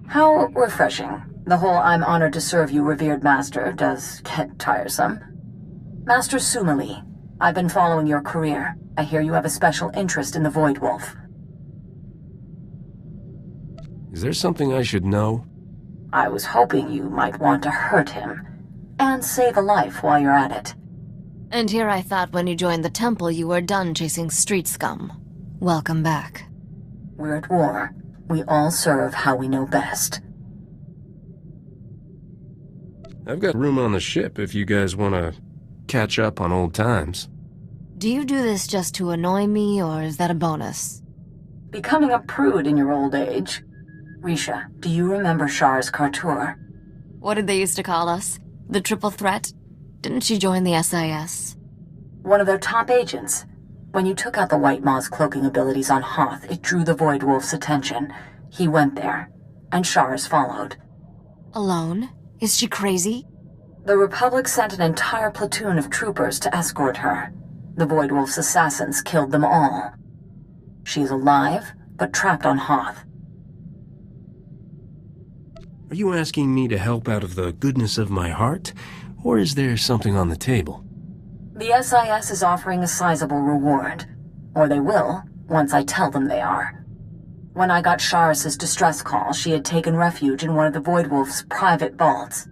How refreshing. The whole "I'm honored to serve you, revered master" does get tiresome. Master Sumali, I've been following your career. I hear you have a special interest in the Void Wolf. Is there something I should know? I was hoping you might want to hurt him, and save a life while you're at it. And here I thought when you joined the temple you were done chasing street scum. Welcome back. We're at war. We all serve how we know best. I've got room on the ship if you guys want to catch up on old times. Do you do this just to annoy me, or is that a bonus? Becoming a prude in your old age. Risha, do you remember Char's Kartur? What did they used to call us? The triple threat? Didn't she join the SIS? One of their top agents. When you took out the White Maw's cloaking abilities on Hoth, it drew the Void Wolf's attention. He went there, and Char's followed. Alone? Is she crazy? The Republic sent an entire platoon of troopers to escort her. The Void Wolf's assassins killed them all. She's alive, but trapped on Hoth. Are you asking me to help out of the goodness of my heart, or is there something on the table? The SIS is offering a sizable reward. Or they will, once I tell them they are. When I got Charis's distress call, she had taken refuge in one of the Void Wolf's private vaults.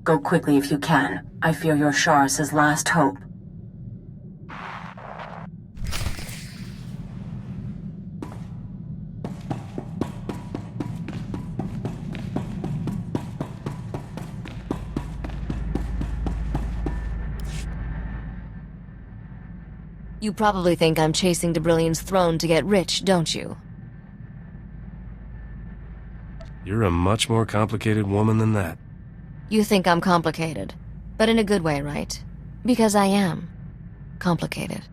Go quickly if you can. I fear you're Charis's last hope. You probably think I'm chasing Debrillian's throne to get rich, don't you? You're a much more complicated woman than that. You think I'm complicated, but in a good way, right? Because I am. Complicated.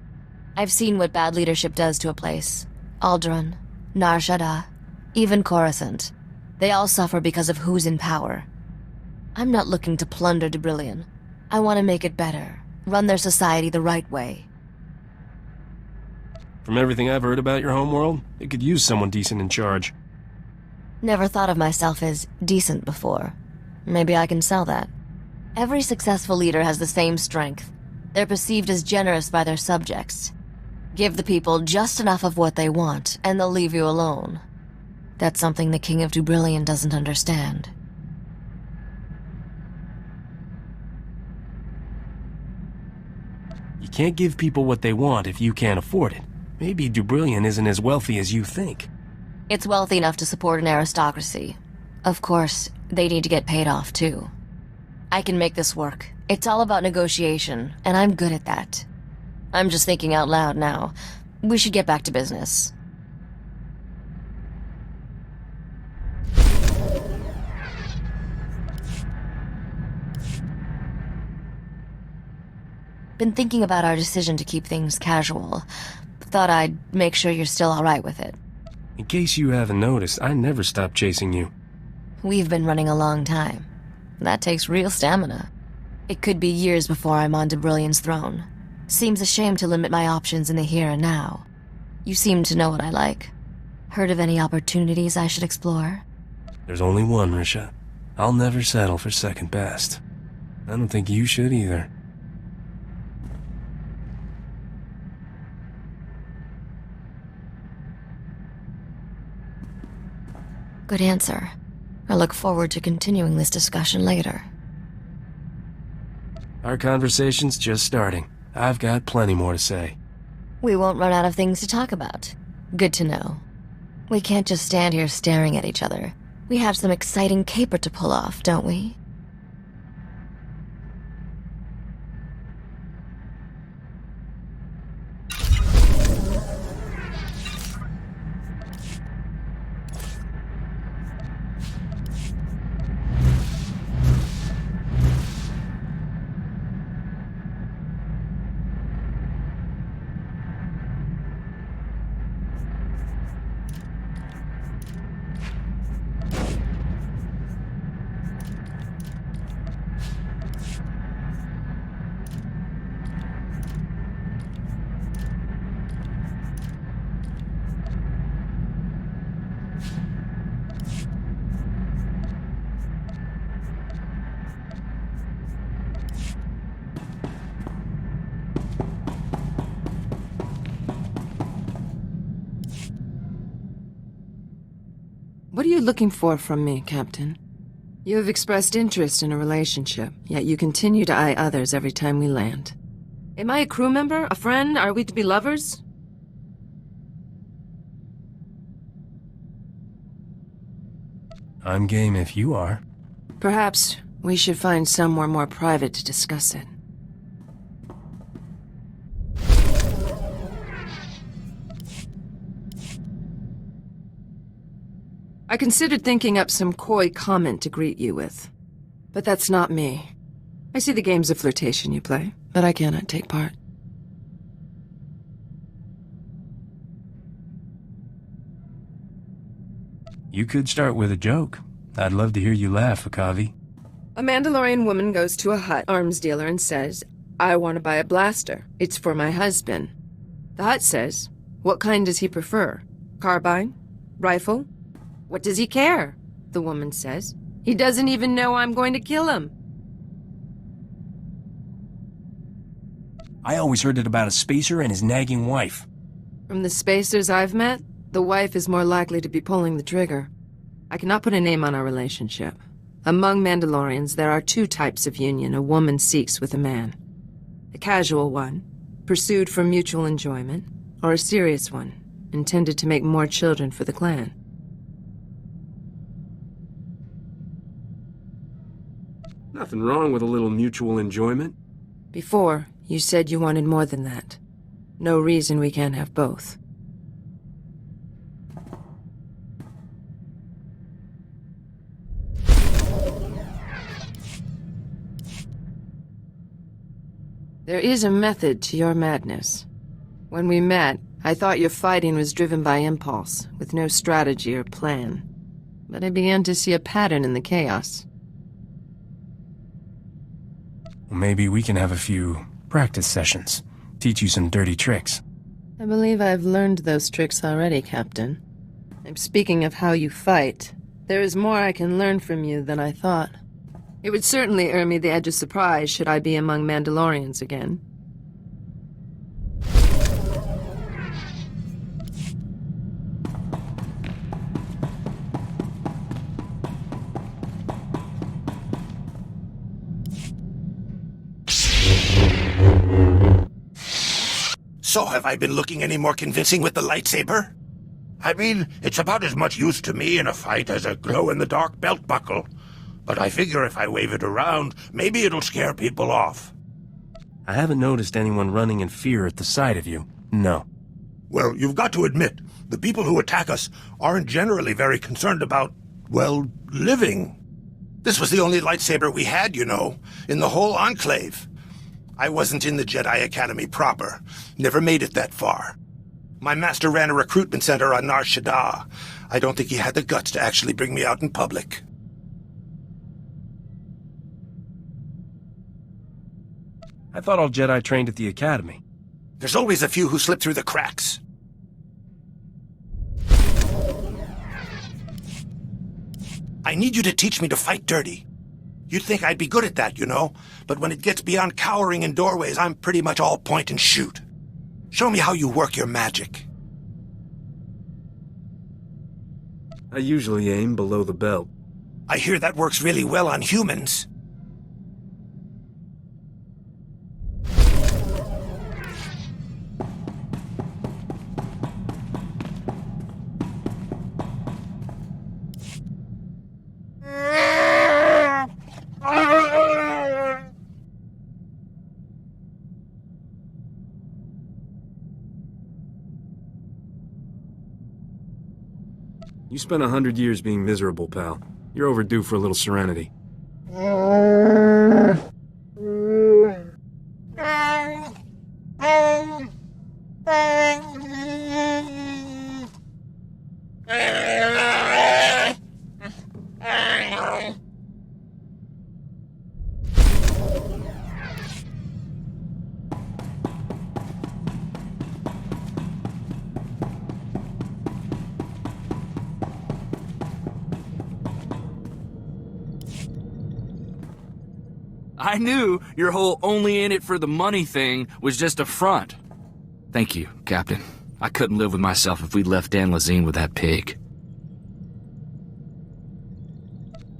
I've seen what bad leadership does to a place. Alderaan, Nar Shaddaa, even Coruscant. They all suffer because of who's in power. I'm not looking to plunder Debrillion. I want to make it better, run their society the right way. From everything I've heard about your homeworld, it could use someone decent in charge. Never thought of myself as decent before. Maybe I can sell that. Every successful leader has the same strength. They're perceived as generous by their subjects. Give the people just enough of what they want, and they'll leave you alone. That's something the King of Debrillion doesn't understand. You can't give people what they want if you can't afford it. Maybe Debrillion isn't as wealthy as you think. It's wealthy enough to support an aristocracy. Of course, they need to get paid off, too. I can make this work. It's all about negotiation, and I'm good at that. I'm just thinking out loud now. We should get back to business. Been thinking about our decision to keep things casual. Thought I'd make sure you're still alright with it. In case you haven't noticed, I never stopped chasing you. We've been running a long time. That takes real stamina. It could be years before I'm on Debrillion's throne. Seems a shame to limit my options in the here and now. You seem to know what I like. Heard of any opportunities I should explore? There's only one, Risha. I'll never settle for second best. I don't think you should either. Good answer. I look forward to continuing this discussion later. Our conversation's just starting. I've got plenty more to say. We won't run out of things to talk about. Good to know. We can't just stand here staring at each other. We have some exciting caper to pull off, don't we? What are you looking for from me, Captain? You have expressed interest in a relationship, yet you continue to eye others every time we land. Am I a crew member? A friend? Are we to be lovers? I'm game if you are. Perhaps we should find somewhere more private to discuss it. I considered thinking up some coy comment to greet you with. But that's not me. I see the games of flirtation you play, but I cannot take part. You could start with a joke. I'd love to hear you laugh, Akavi. A Mandalorian woman goes to a Hutt arms dealer and says, "I want to buy a blaster. It's for my husband." The Hutt says, "What kind does he prefer? Carbine? Rifle? What does he care?" The woman says, "He doesn't even know I'm going to kill him." I always heard it about a spacer and his nagging wife. From the spacers I've met, the wife is more likely to be pulling the trigger. I cannot put a name on our relationship. Among Mandalorians, there are two types of union a woman seeks with a man. A casual one, pursued for mutual enjoyment, or a serious one, intended to make more children for the clan. Nothing wrong with a little mutual enjoyment. Before, you said you wanted more than that. No reason we can't have both. There is a method to your madness. When we met, I thought your fighting was driven by impulse, with no strategy or plan. But I began to see a pattern in the chaos. Well, maybe we can have a few practice sessions. Teach you some dirty tricks. I believe I've learned those tricks already, Captain. I'm speaking of how you fight. There is more I can learn from you than I thought. It would certainly earn me the edge of surprise should I be among Mandalorians again. So have I been looking any more convincing with the lightsaber? I mean, it's about as much use to me in a fight as a glow-in-the-dark belt buckle. But I figure if I wave it around, maybe it'll scare people off. I haven't noticed anyone running in fear at the sight of you. No. Well, you've got to admit, the people who attack us aren't generally very concerned about, well, living. This was the only lightsaber we had, you know, in the whole Enclave. I wasn't in the Jedi Academy proper. Never made it that far. My master ran a recruitment center on Nar Shaddaa. I don't think he had the guts to actually bring me out in public. I thought all Jedi trained at the Academy. There's always a few who slip through the cracks. I need you to teach me to fight dirty. You'd think I'd be good at that, you know, but when it gets beyond cowering in doorways, I'm pretty much all point and shoot. Show me how you work your magic. I usually aim below the belt. I hear that works really well on humans. You spent 100 years being miserable, pal. You're overdue for a little serenity. I knew your whole only in it for the money thing was just a front. Thank you, Captain. I couldn't live with myself if we'd left Dan Lazine with that pig.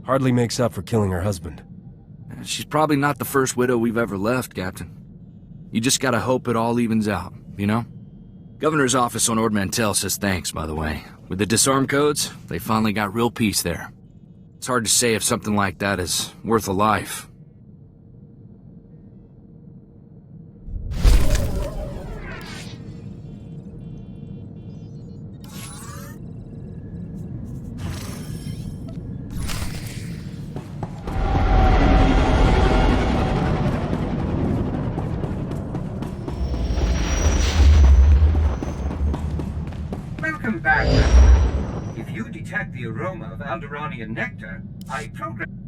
Hardly makes up for killing her husband. She's probably not the first widow we've ever left, Captain. You just gotta hope it all evens out, you know? Governor's office on Ord Mantell says thanks, by the way. With the disarm codes, they finally got real peace there. It's hard to say if something like that is worth a life. Welcome back. If you detect the aroma of Alderanian nectar, I program...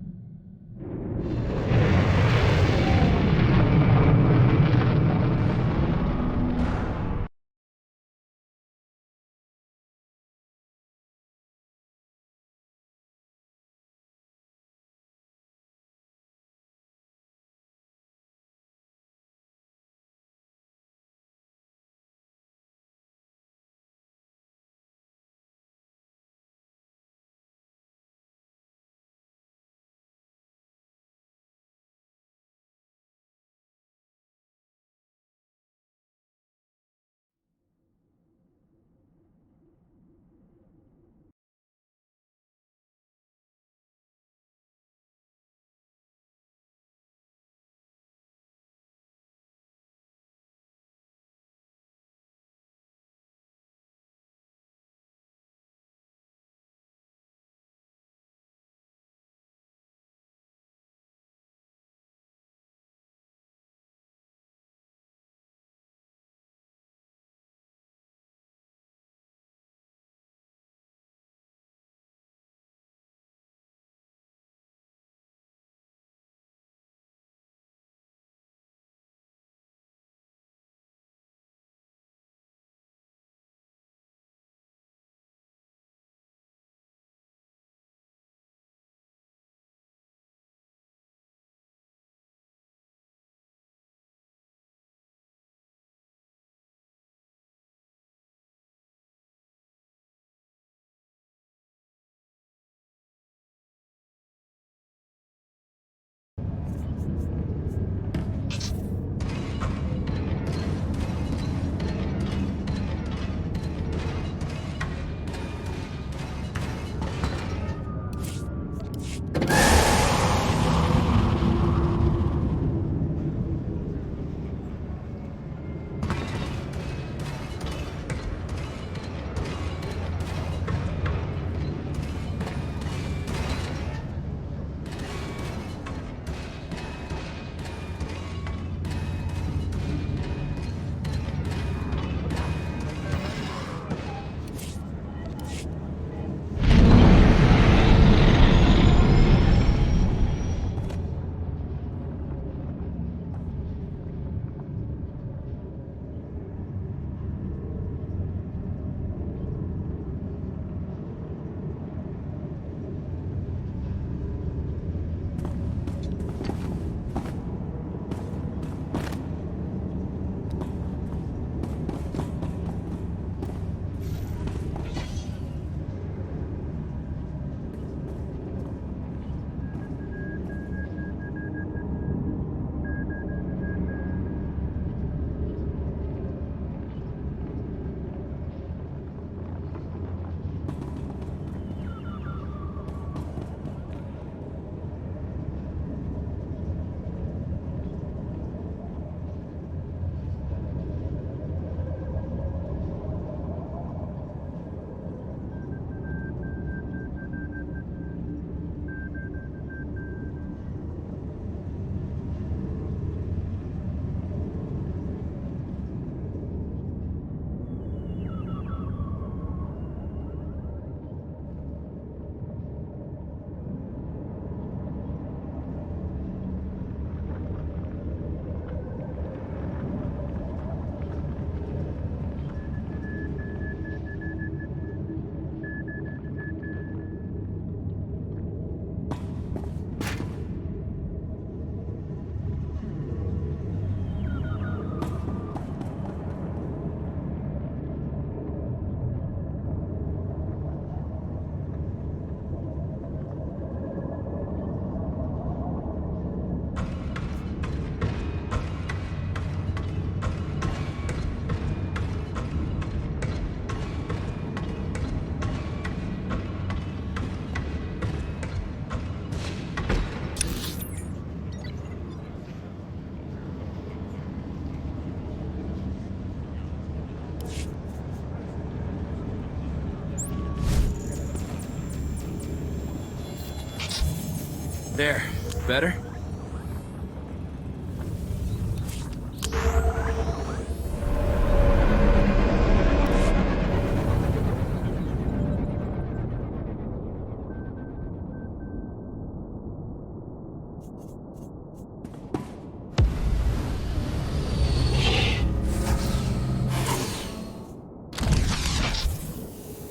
There. Better?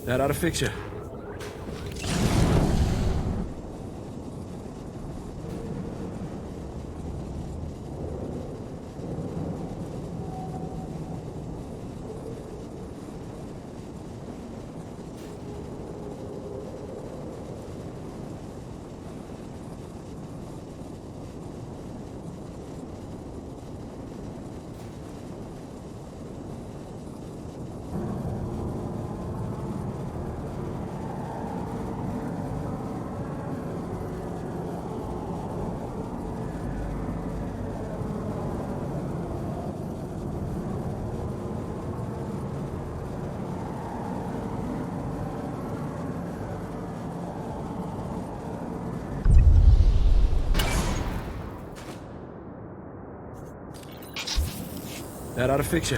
That ought to fix you. That ought to fix you.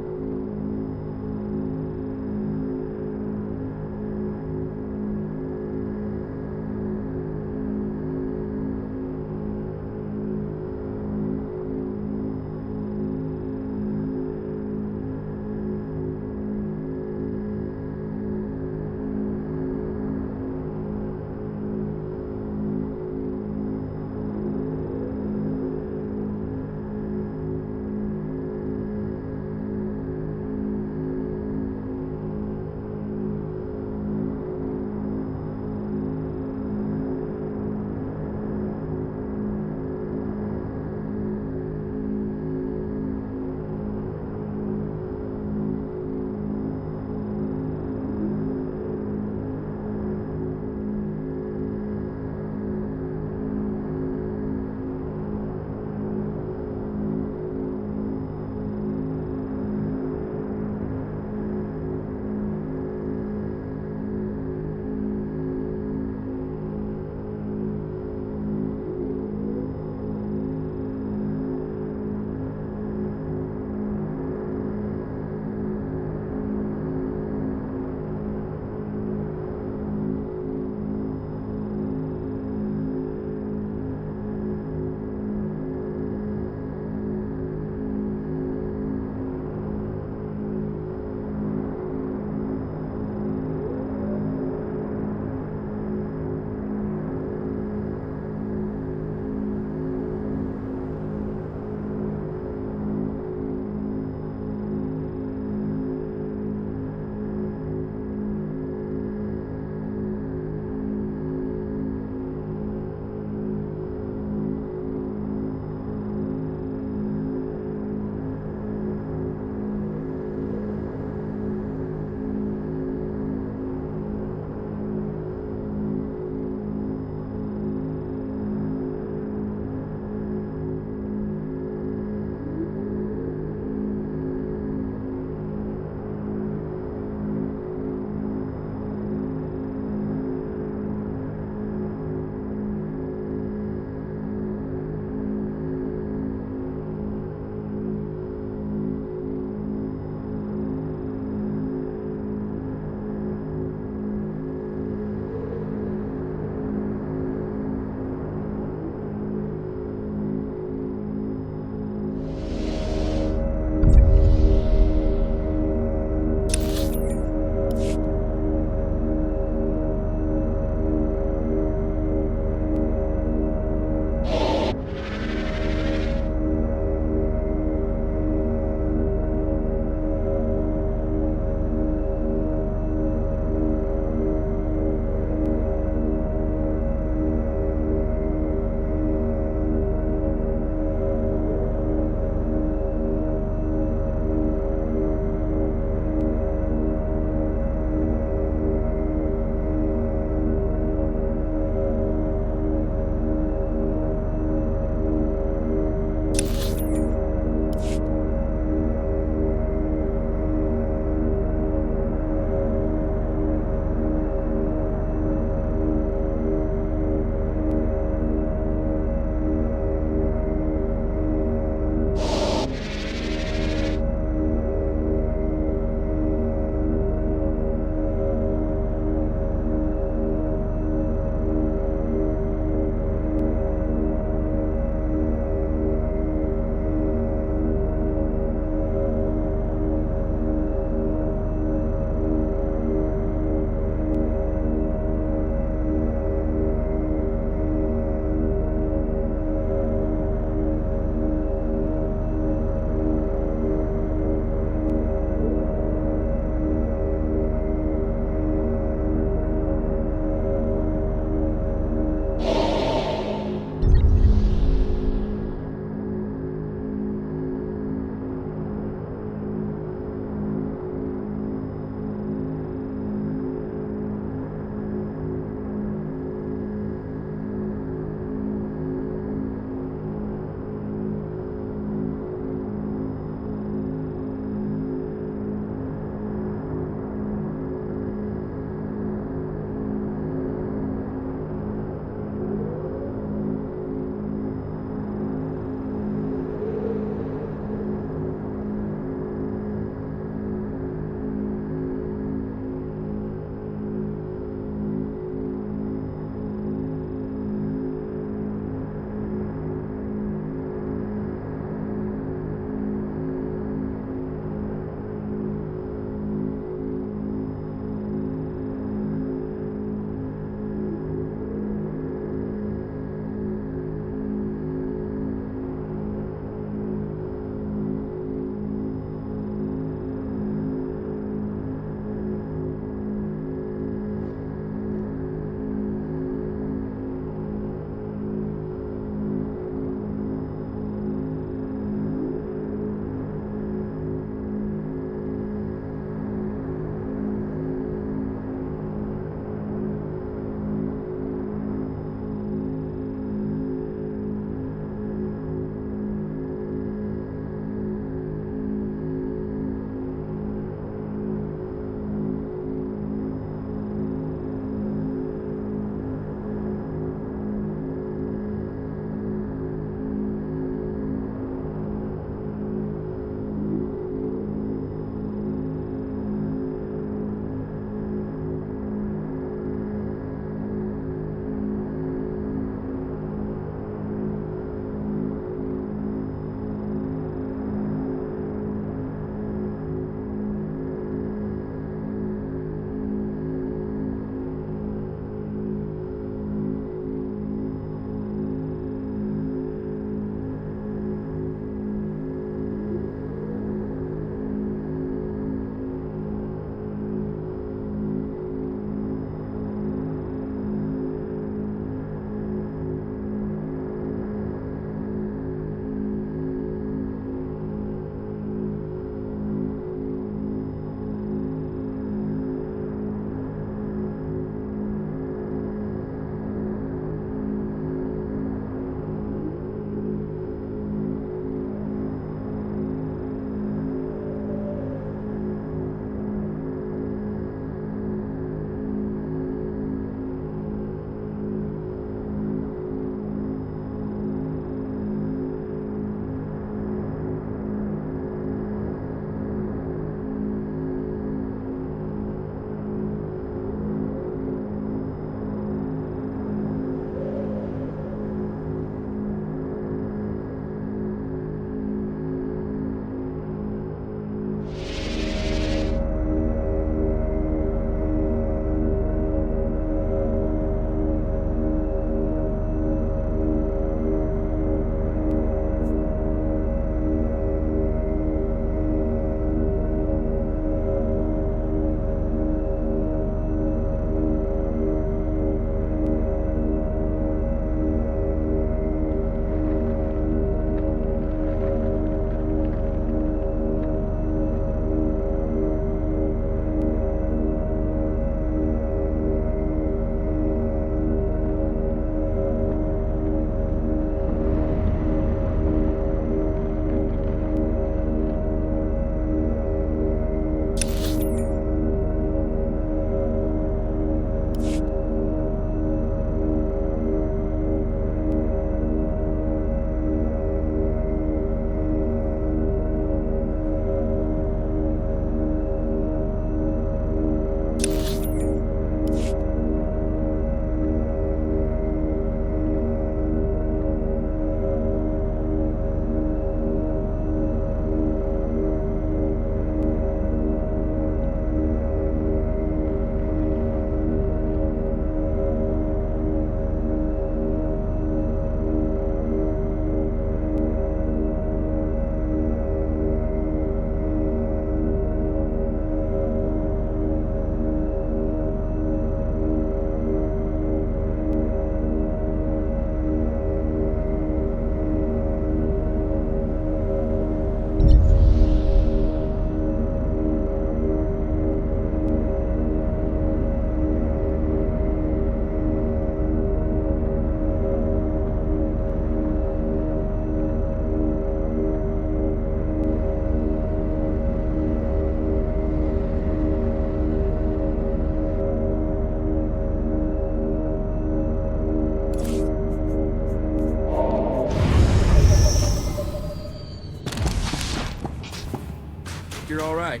You're all right.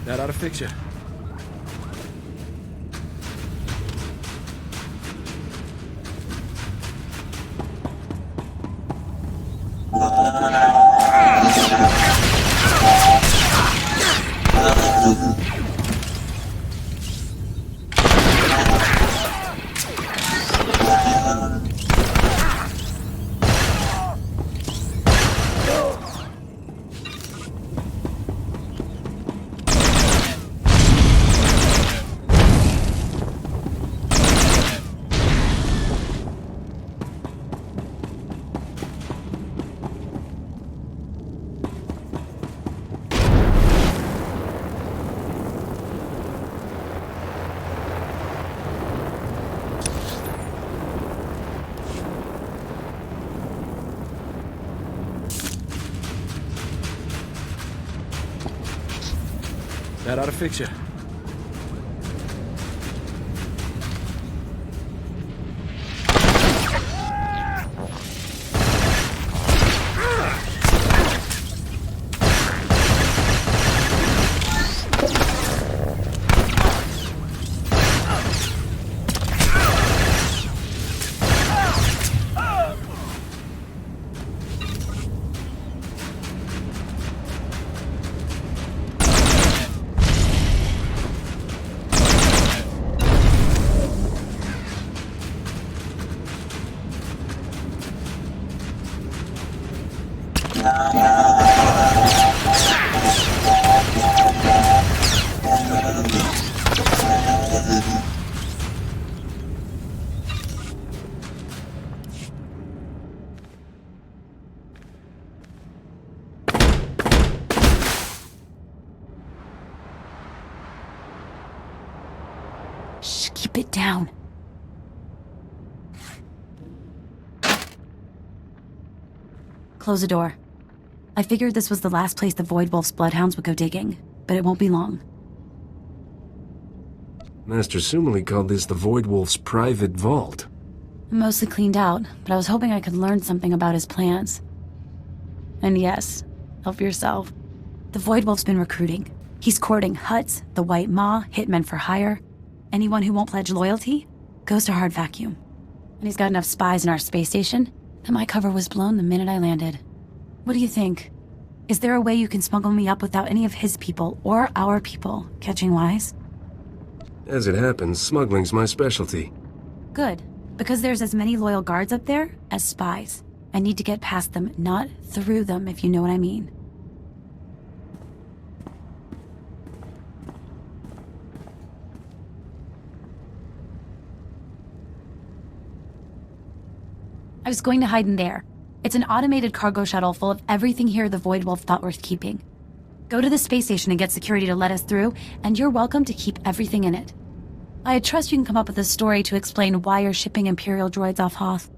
That ought to fix you. That ought to fix you. Shh, keep it down. Close the door. I figured this was the last place the Void Wolf's bloodhounds would go digging, but it won't be long. Master Sumali called this the Void Wolf's private vault. I'm mostly cleaned out, but I was hoping I could learn something about his plans. And yes, help yourself. The Void Wolf's been recruiting. He's courting Huts, the White Maw, hitmen for hire. Anyone who won't pledge loyalty goes to hard vacuum. And he's got enough spies in our space station that my cover was blown the minute I landed. What do you think? Is there a way you can smuggle me up without any of his people or our people catching wise? As it happens, smuggling's my specialty. Good, because there's as many loyal guards up there as spies. I need to get past them, not through them, if you know what I mean. I was going to hide in there. It's an automated cargo shuttle full of everything here the Void Wolf thought worth keeping. Go to the space station and get security to let us through, and you're welcome to keep everything in it. I trust you can come up with a story to explain why you're shipping Imperial droids off Hoth.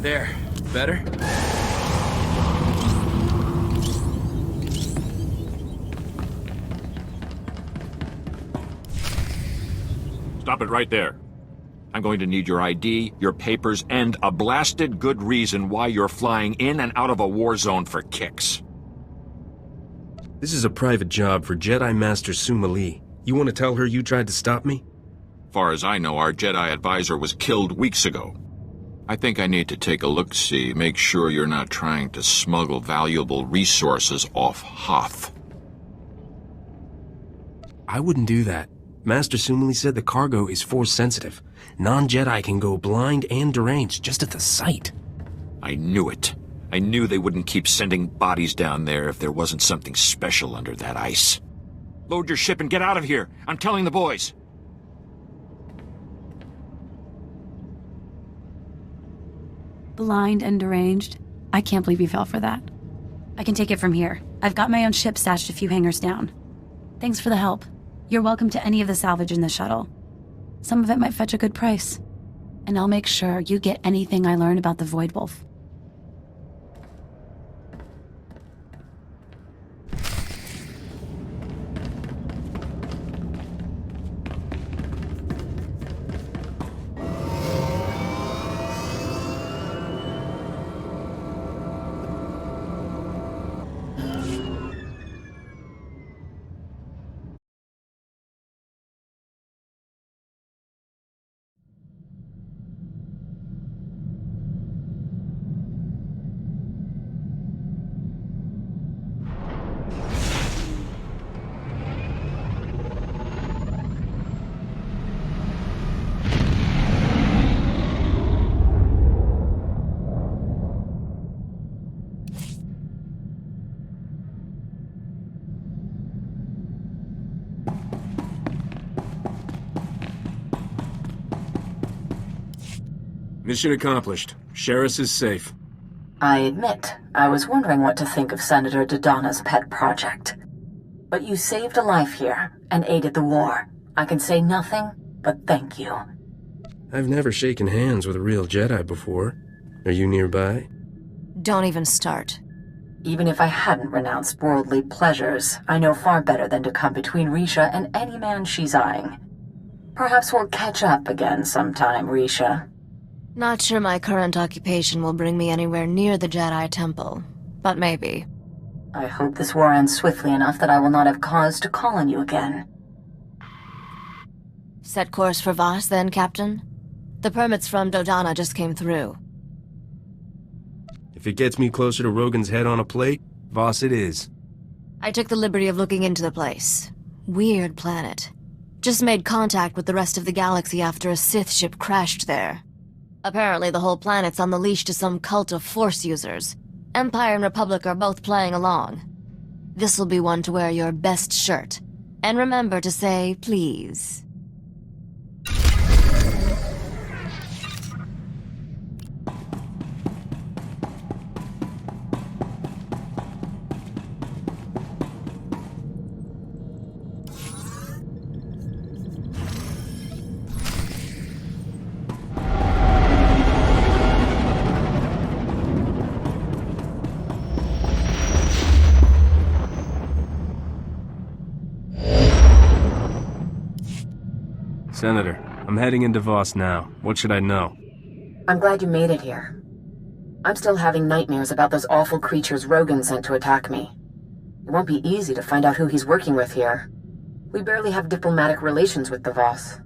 There. Better? Stop it right there. I'm going to need your ID, your papers, and a blasted good reason why you're flying in and out of a war zone for kicks. This is a private job for Jedi Master Suma Lee. You want to tell her you tried to stop me? Far as I know, our Jedi advisor was killed weeks ago. I think I need to take a look-see, make sure you're not trying to smuggle valuable resources off Hoth. I wouldn't do that. Master Sumali said the cargo is force-sensitive. Non-Jedi can go blind and deranged just at the sight. I knew it. I knew they wouldn't keep sending bodies down there if there wasn't something special under that ice. Load your ship and get out of here. I'm telling the boys. Blind and deranged? I can't believe you fell for that. I can take it from here. I've got my own ship stashed a few hangars down. Thanks for the help. You're welcome to any of the salvage in the shuttle. Some of it might fetch a good price. And I'll make sure you get anything I learn about the Void Wolf. Mission accomplished. Sheris is safe. I admit, I was wondering what to think of Senator Dodonna's pet project. But you saved a life here, and aided the war. I can say nothing but thank you. I've never shaken hands with a real Jedi before. Are you nearby? Don't even start. Even if I hadn't renounced worldly pleasures, I know far better than to come between Risha and any man she's eyeing. Perhaps we'll catch up again sometime, Risha. Not sure my current occupation will bring me anywhere near the Jedi Temple, but maybe. I hope this war ends swiftly enough that I will not have cause to call on you again. Set course for Voss then, Captain? The permits from Dodonna just came through. If it gets me closer to Rogan's head on a plate, Voss it is. I took the liberty of looking into the place. Weird planet. Just made contact with the rest of the galaxy after a Sith ship crashed there. Apparently the whole planet's on the leash to some cult of Force users. Empire and Republic are both playing along. This'll be one to wear your best shirt. And remember to say please. Senator, I'm heading into Voss now. What should I know? I'm glad you made it here. I'm still having nightmares about those awful creatures Rogan sent to attack me. It won't be easy to find out who he's working with here. We barely have diplomatic relations with the Voss.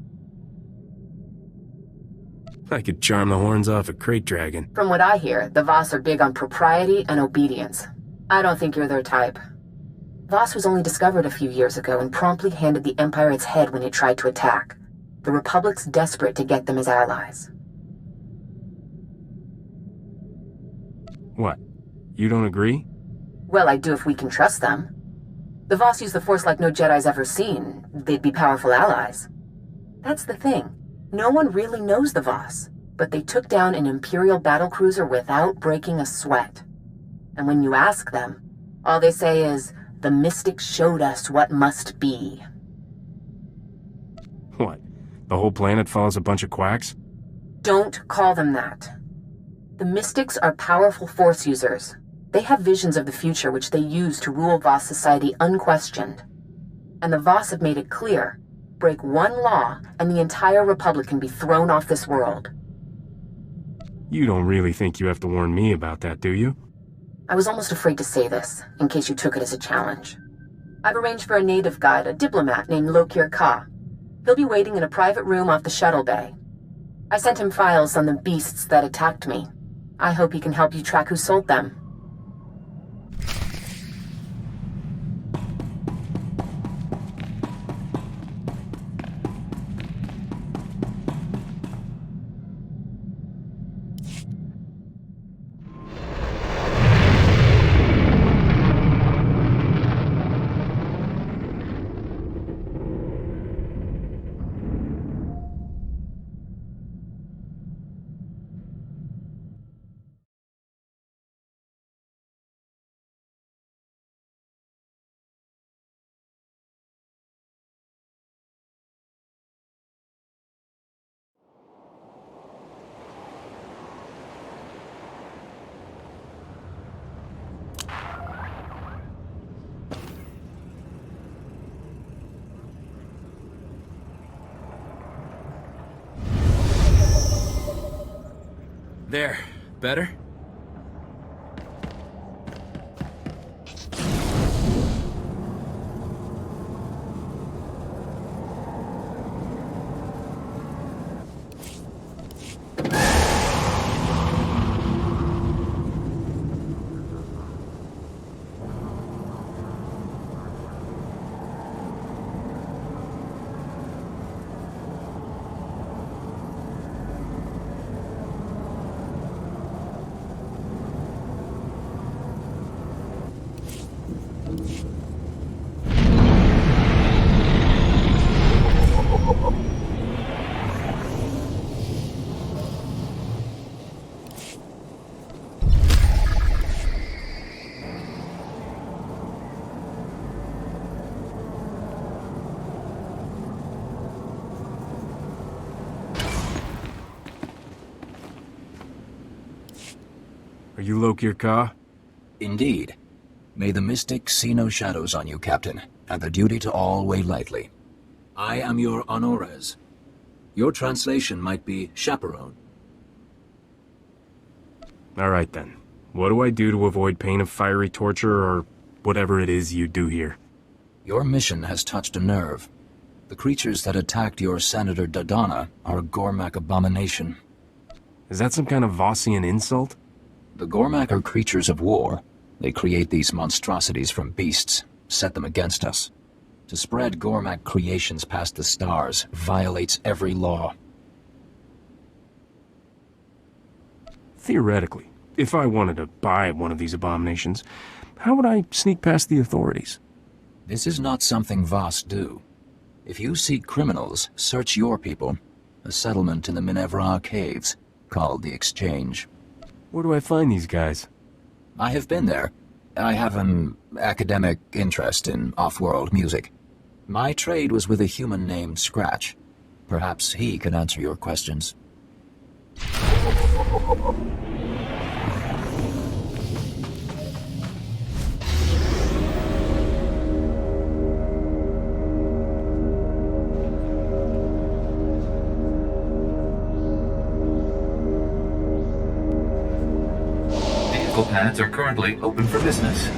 I could charm the horns off a crate dragon. From what I hear, the Voss are big on propriety and obedience. I don't think you're their type. Voss was only discovered a few years ago and promptly handed the Empire its head when it tried to attack. The Republic's desperate to get them as allies. What? You don't agree? Well, I do if we can trust them. The Voss use the Force like no Jedi's ever seen. They'd be powerful allies. That's the thing. No one really knows the Voss, but they took down an Imperial battlecruiser without breaking a sweat. And when you ask them, all they say is, "The mystics showed us what must be." What? The whole planet follows a bunch of quacks? Don't call them that. The mystics are powerful Force users. They have visions of the future which they use to rule Voss society unquestioned. And the Voss have made it clear, break one law and the entire Republic can be thrown off this world. You don't really think you have to warn me about that, do you? I was almost afraid to say this, in case you took it as a challenge. I've arranged for a native guide, a diplomat named Lokir Ka. He'll be waiting in a private room off the shuttle bay. I sent him files on the beasts that attacked me. I hope he can help you track who sold them. There. Better? Are you Loki Ka? Indeed. May the mystic see no shadows on you, Captain, and the duty to all weigh lightly. I am your honores. Your translation might be chaperone. Alright then. What do I do to avoid pain of fiery torture or whatever it is you do here? Your mission has touched a nerve. The creatures that attacked your Senator Dodonna are a Gormak abomination. Is that some kind of Vossian insult? The Gormak are creatures of war. They create these monstrosities from beasts, set them against us. To spread Gormak creations past the stars violates every law. Theoretically, if I wanted to buy one of these abominations, how would I sneak past the authorities? This is not something Voss do. If you seek criminals, search your people. A settlement in the Minevra caves, called the Exchange. Where do I find these guys? I have been there. I have an academic interest in off-world music. My trade was with a human named Scratch. Perhaps he can answer your questions. Vehicle pads are currently open for business.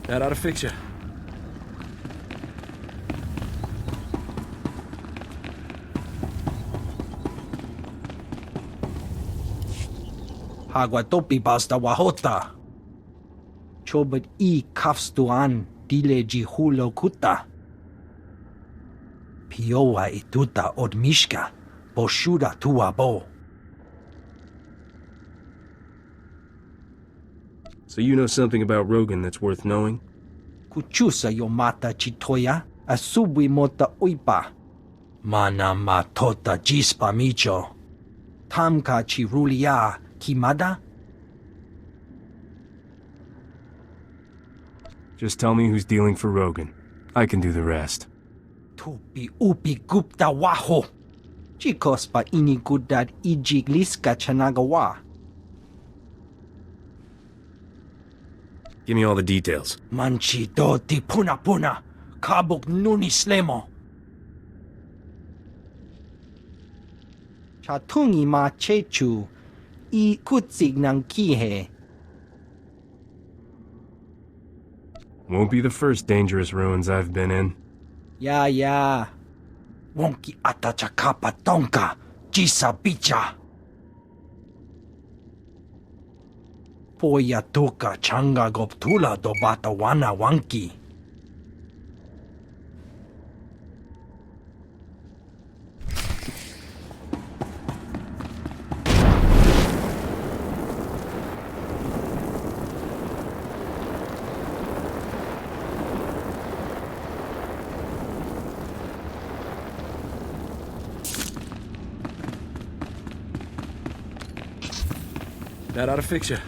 That ought to fix you. Hagwatopi basta wahota. Chobot I kafstuan dile jihulo kuta. Piowa ituta odmishka, boshuda tuabo. So you know something about Rogan that's worth knowing? Kuchusa yomata chitoya, asubwi mota uipa. Mana matota jispa micho. Tamka chirulia kimada? Just tell me who's dealing for Rogan. I can do the rest. Tupi upi gupta waho. Chikos pa inigudad ijigliska chanagawa. Give me all the details. Manchi doti puna puna. Kabuk nuni slemo. Chatungi ma chechu. I kutsig nang kihe. Won't be the first dangerous ruins I've been in. Ya. Wonki atachakapa tonka. Jisa bicha. Poya toka changa goptula do batawana wanki. That ought to fix you.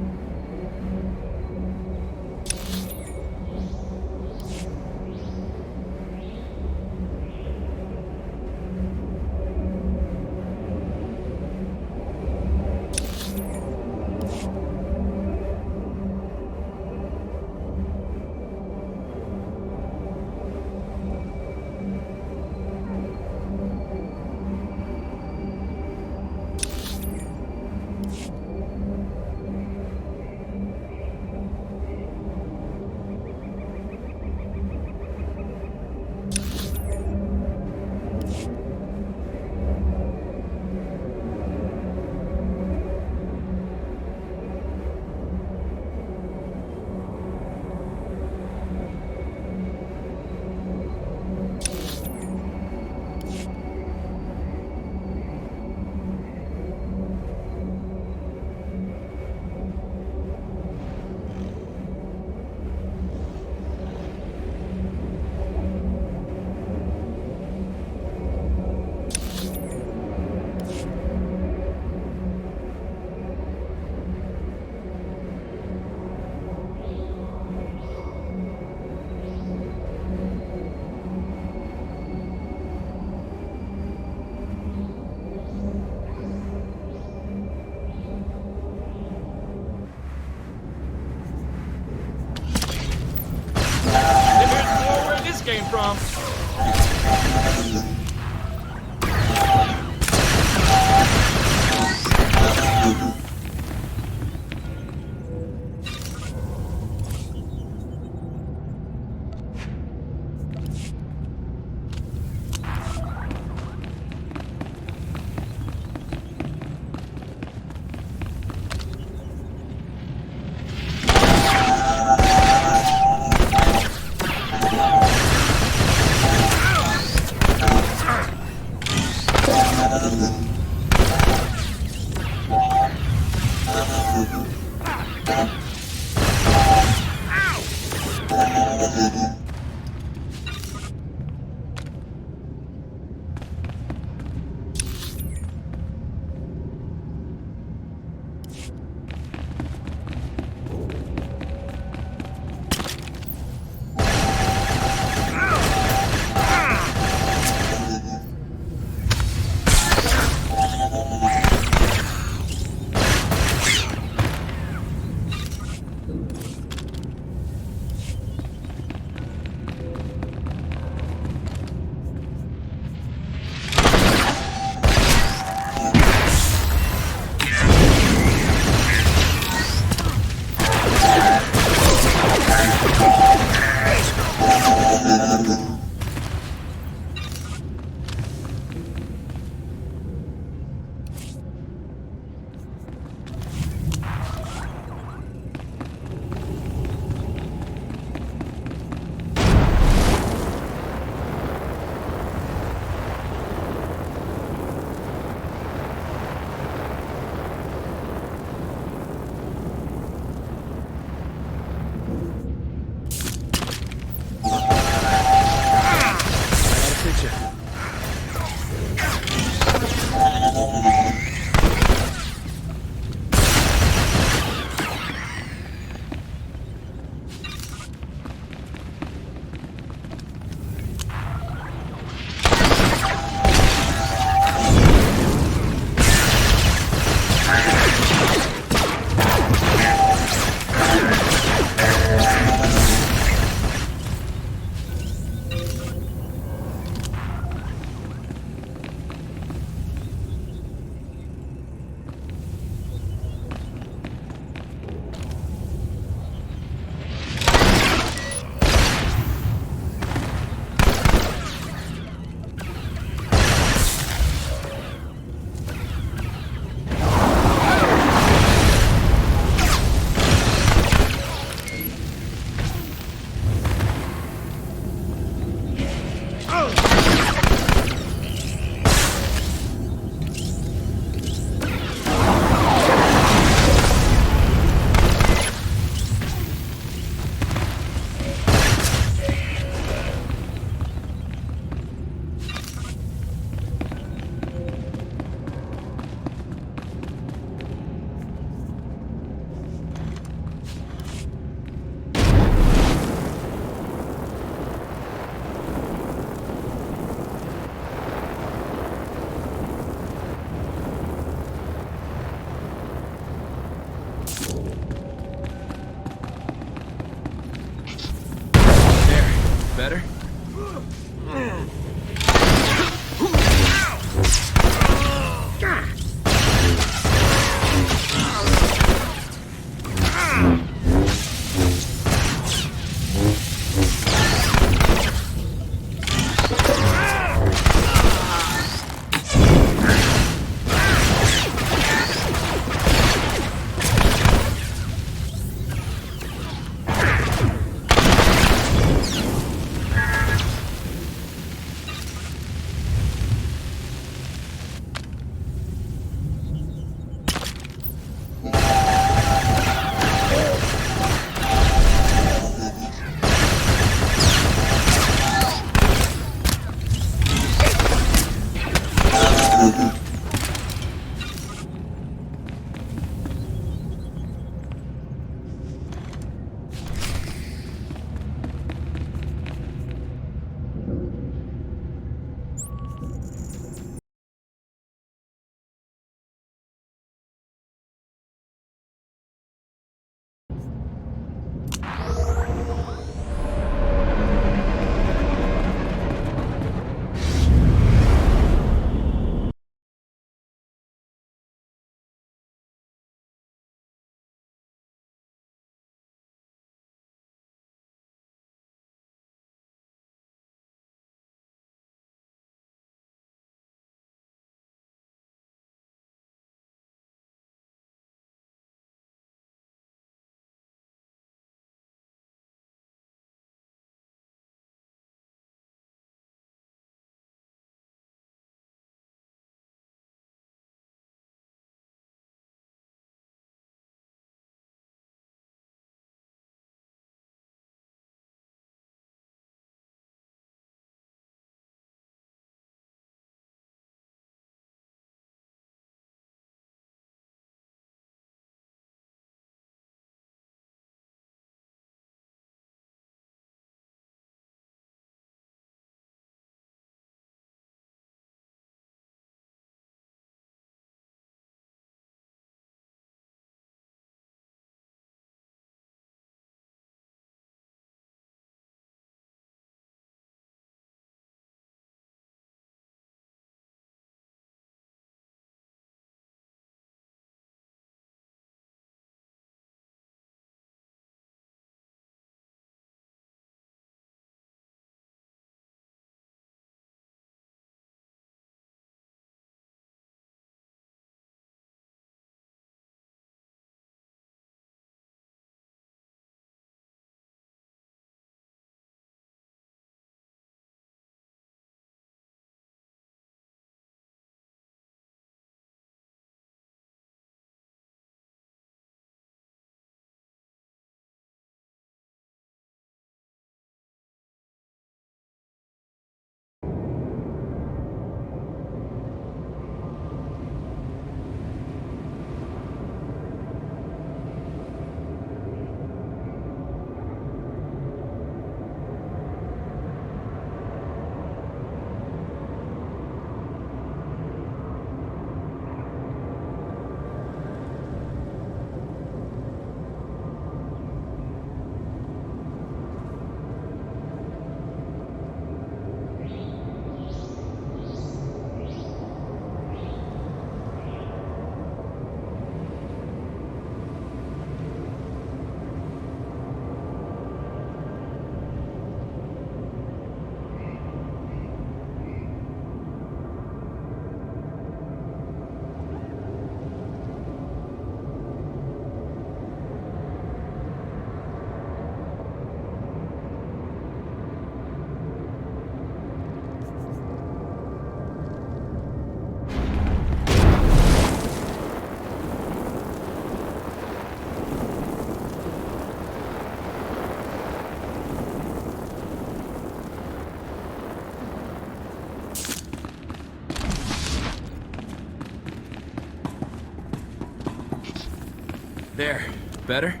There. Better?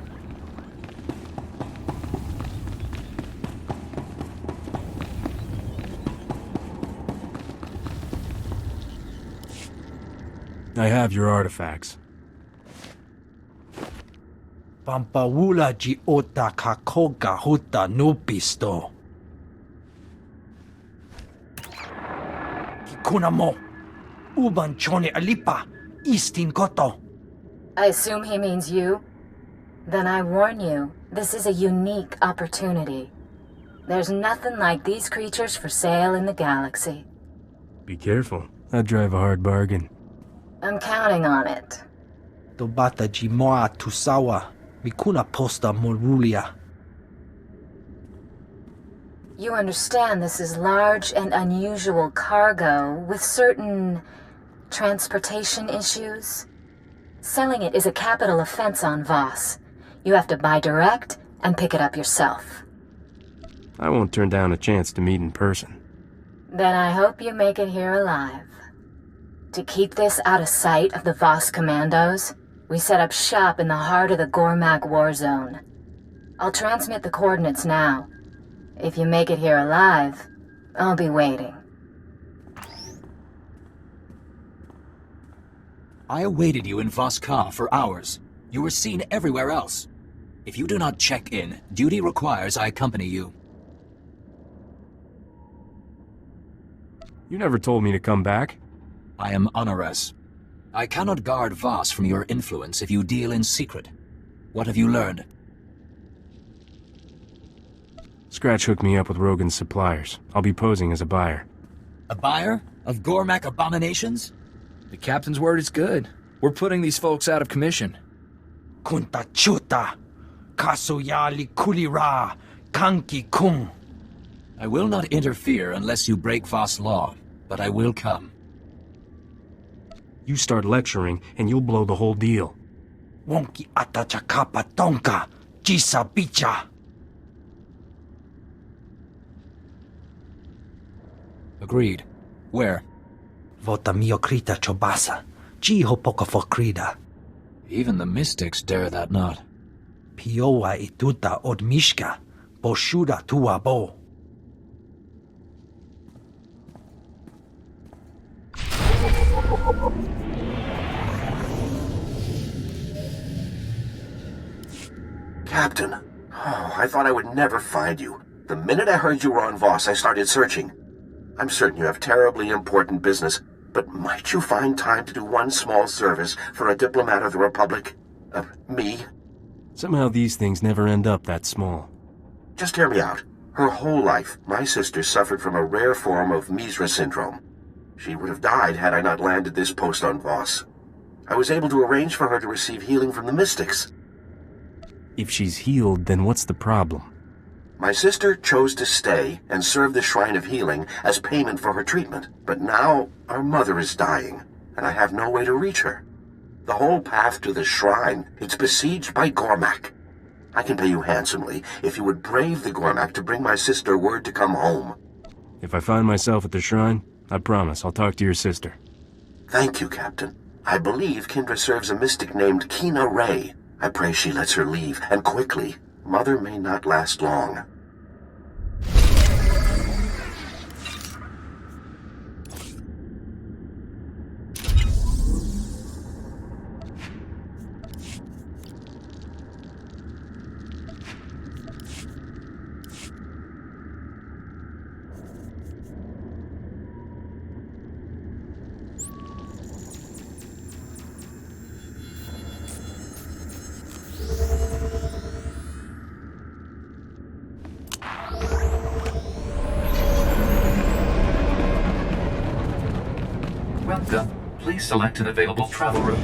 I have your artifacts. Pampawula ji ota kakoga huta nupisto. Kikuna mo. Uban chone alipa, istin koto. I assume he means you? Then I warn you, this is a unique opportunity. There's nothing like these creatures for sale in the galaxy. Be careful. I drive a hard bargain. I'm counting on it. Dobata jimoa tusawa, mikuna posta morulia. You understand this is large and unusual cargo with certain transportation issues? Selling it is a capital offense on Voss. You have to buy direct and pick it up yourself. I won't turn down a chance to meet in person. Then I hope you make it here alive. To keep this out of sight of the Voss commandos, we set up shop in the heart of the Gormak war zone. I'll transmit the coordinates now. If you make it here alive, I'll be waiting. I awaited you in Voskar for hours. You were seen everywhere else. If you do not check in, duty requires I accompany you. You never told me to come back. I am Honores. I cannot guard Voss from your influence if you deal in secret. What have you learned? Scratch hooked me up with Rogan's suppliers. I'll be posing as a buyer. A buyer? Of Gormak abominations? The captain's word is good. We're putting these folks out of commission. Kunta chuta, kasuyali kulira, kanki kung. I will not interfere unless you break Voss law, but I will come. You start lecturing, and you'll blow the whole deal. Wonki atachakapa tonka, jisa bicha. Agreed. Where? Vota miokrita chobasa, jiho pokofokrida. Even the mystics dare that not. Piowa ituta odmishka, boshuda tuabo. Captain, I thought I would never find you. The minute I heard you were on Voss, I started searching. I'm certain you have terribly important business, but might you find time to do one small service for a diplomat of the Republic? Me? Somehow these things never end up that small. Just hear me out. Her whole life, my sister suffered from a rare form of Misra syndrome. She would have died had I not landed this post on Voss. I was able to arrange for her to receive healing from the mystics. If she's healed, then what's the problem? My sister chose to stay and serve the Shrine of Healing as payment for her treatment. But now, our mother is dying, and I have no way to reach her. The whole path to the shrine, it's besieged by Gormak. I can pay you handsomely if you would brave the Gormak to bring my sister word to come home. If I find myself at the shrine, I promise I'll talk to your sister. Thank you, Captain. I believe Kindra serves a mystic named Kina Ray. I pray she lets her leave, and quickly. Mother may not last long. Welcome. Please select an available travel route.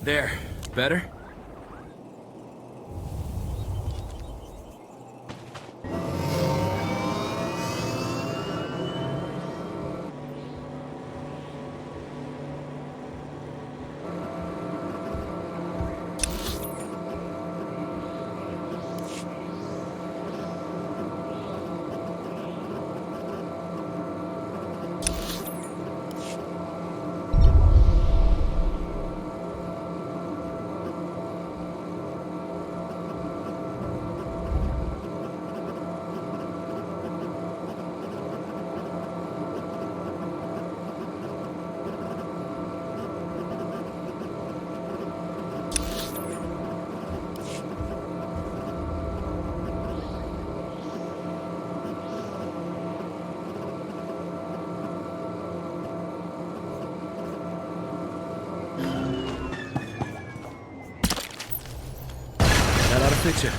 There. Better? That ought to fix it.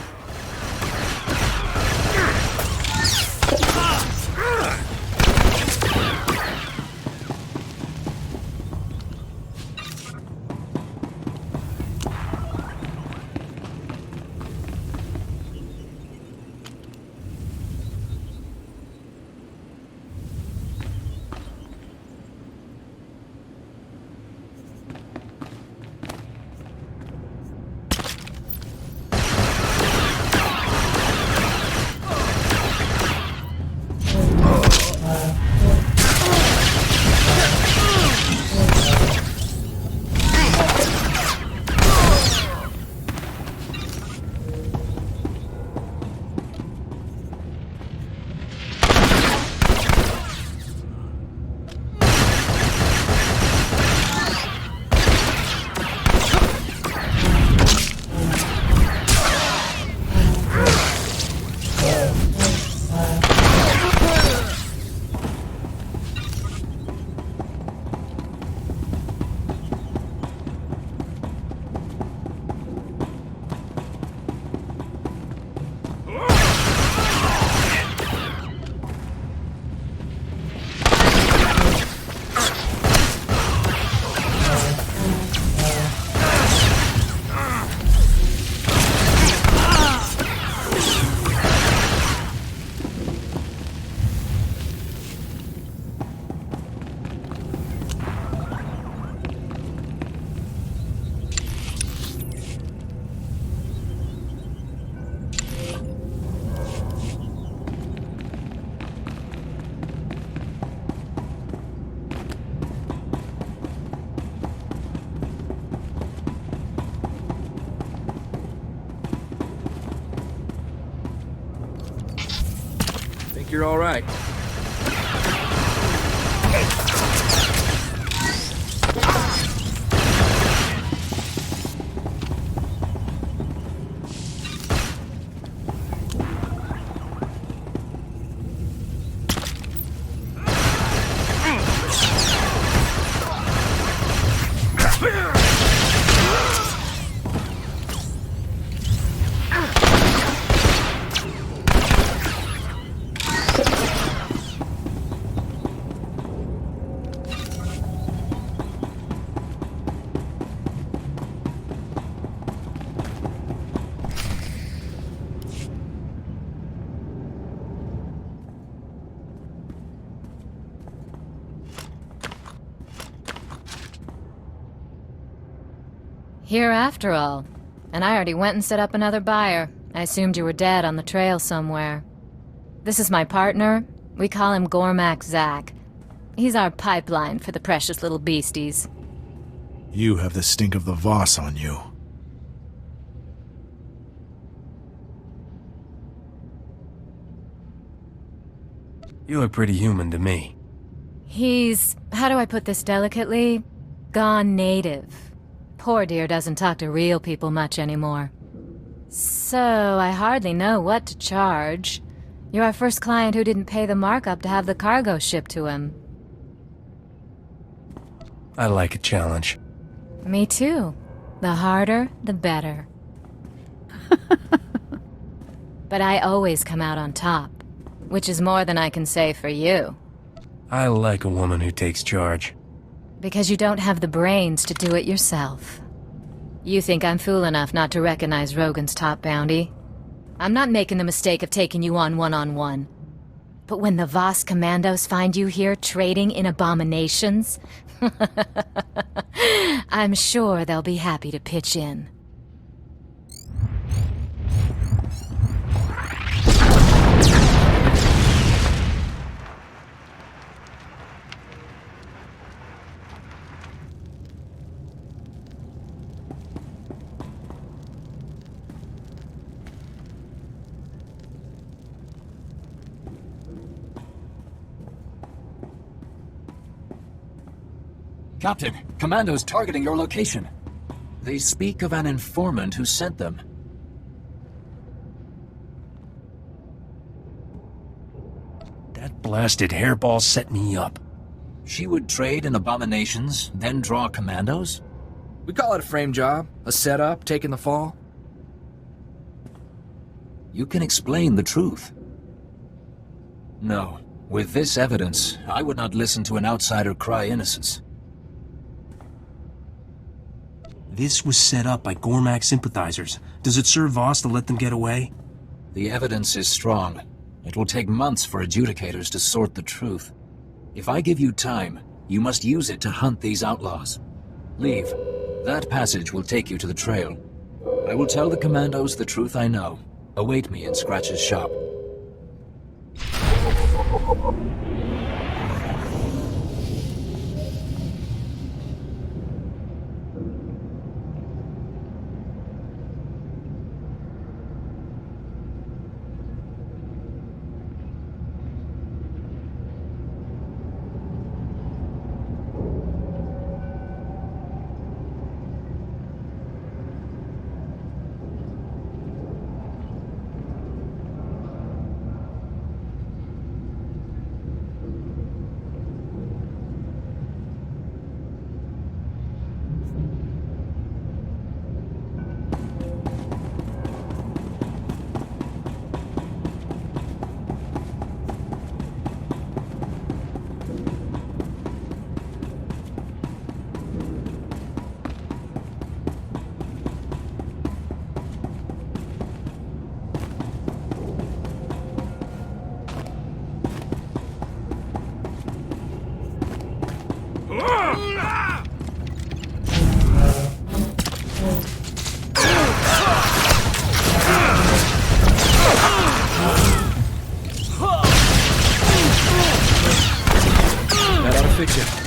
You're all right. Here after all. And I already went and set up another buyer. I assumed you were dead on the trail somewhere. This is my partner. We call him Gormak Zach. He's our pipeline for the precious little beasties. You have the stink of the Voss on you. You look pretty human to me. He's, how do I put this delicately? Gone native. Poor dear doesn't talk to real people much anymore. So, I hardly know what to charge. You're our first client who didn't pay the markup to have the cargo shipped to him. I like a challenge. Me too. The harder, the better. But I always come out on top, which is more than I can say for you. I like a woman who takes charge. Because you don't have the brains to do it yourself. You think I'm fool enough not to recognize Rogan's top bounty? I'm not making the mistake of taking you on one-on-one. But when the Voss commandos find you here trading in abominations, I'm sure they'll be happy to pitch in. Captain, commandos targeting your location. They speak of an informant who sent them. That blasted hairball set me up. She would trade in abominations, then draw commandos? We call it a frame job, a setup, taking the fall. You can explain the truth. No. With this evidence, I would not listen to an outsider cry innocence. This was set up by Gormak sympathizers. Does it serve Voss to let them get away? The evidence is strong. It will take months for adjudicators to sort the truth. If I give you time, you must use it to hunt these outlaws. Leave. That passage will take you to the trail. I will tell the commandos the truth I know. Await me in Scratch's shop. That ought to fix it.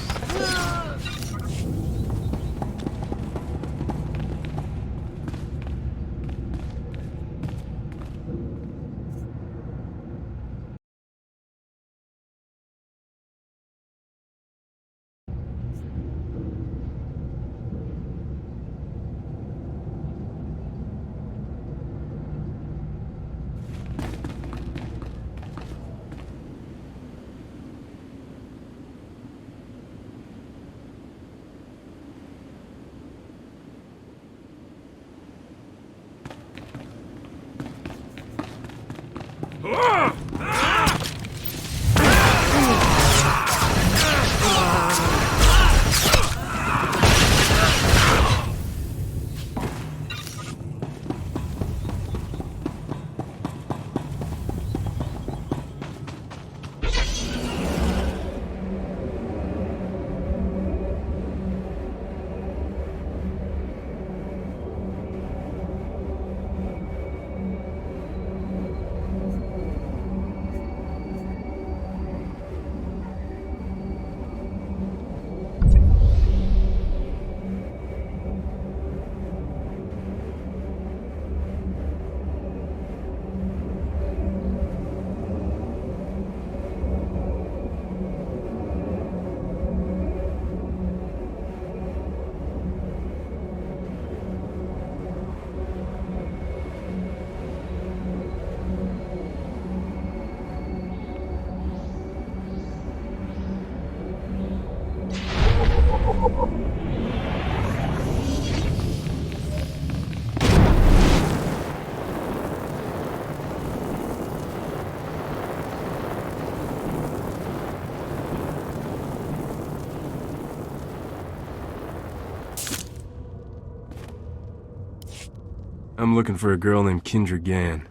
I'm looking for a girl named Kendra Gann.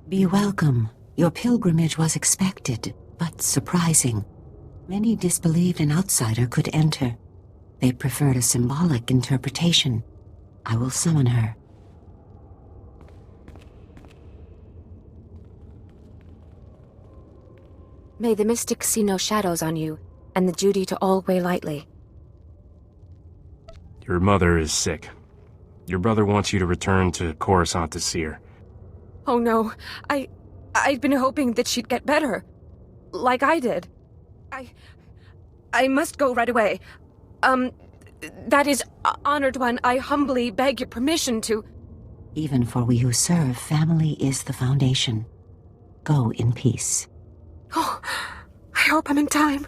Be welcome. Your pilgrimage was expected, but surprising. Many disbelieved an outsider could enter. They preferred a symbolic interpretation. I will summon her. May the mystic see no shadows on you, and the duty to all weigh lightly. Your mother is sick. Your brother wants you to return to Coruscant to see her. Oh no, I'd been hoping that she'd get better. Like I did. I must go right away. That is, Honored One, I humbly beg your permission to... Even for we who serve, family is the foundation. Go in peace. Oh, I hope I'm in time.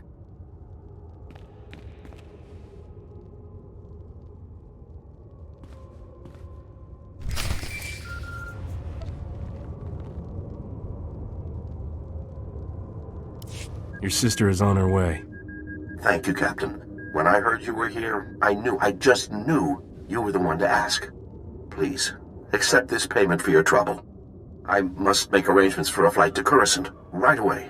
Your sister is on her way. Thank you, Captain. When I heard you were here, I just knew you were the one to ask. Please, accept this payment for your trouble. I must make arrangements for a flight to Coruscant right away.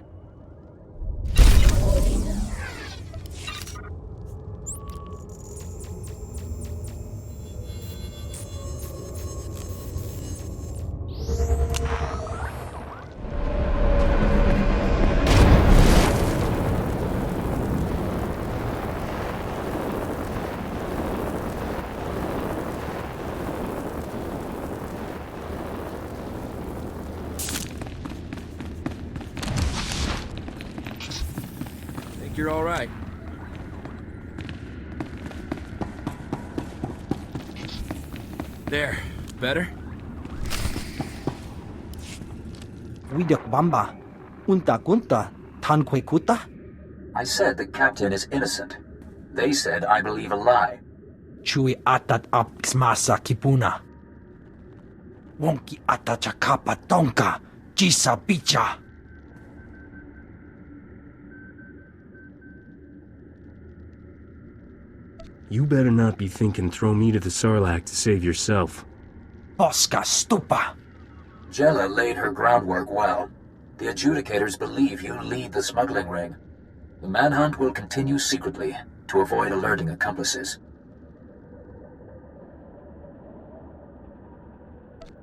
You're all right. There. Better? Widak Bamba. Unta kunta. Tanque kuta? I said the captain is innocent. They said I believe a lie. Chui atat ap xmasa kipuna. Wonki atachakapa tonka. Jisa picha. You better not be thinking throw me to the Sarlacc to save yourself. Bosca stupa. Jella laid her groundwork well. The adjudicators believe you lead the smuggling ring. The manhunt will continue secretly to avoid alerting accomplices.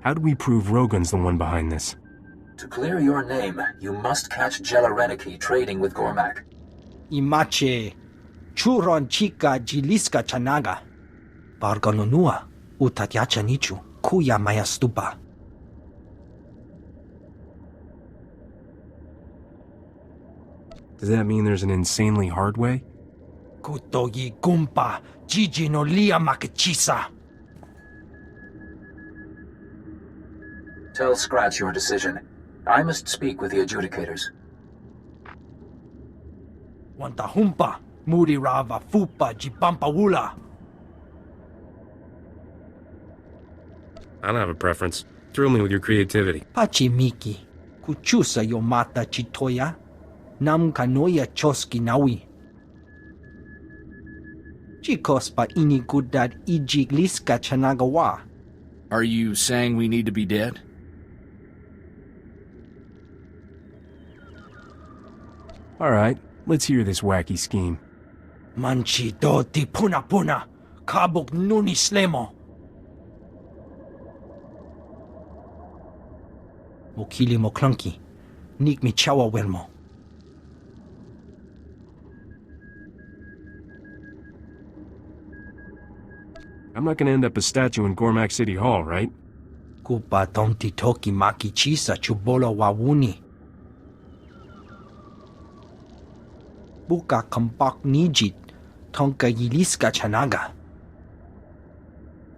How do we prove Rogan's the one behind this? To clear your name, you must catch Jella Reneki trading with Gormak. Imache. Churon chica jiliska chanaga. Barganonua. Utatyacha nichu. Kuya maya stupa. Does that mean there's an insanely hard way? Kutogi gumpa. Jiji no lia makachisa. Tell Scratch your decision. I must speak with the adjudicators. Wanta humpa. Muri rava fupa jipampa wula. I don't have a preference. Thrill me with your creativity. Pachimiki. Kuchusa yomata chitoya. Nam kanoya choski nawi. Chikos pa inigudad ijigliska chanagawa. Are you saying we need to be dead? All right, let's hear this wacky scheme. Manchi do ti puna puna. Kabuk nuni slemo. Mokili mo clunky. Nik mi chawa welmo. I'm not gonna end up a statue in Gormak City Hall, right? Kupa tonti toki maki chisa chubolo wawuni. Buka kampak nijit. Tonka yiliska chanaga.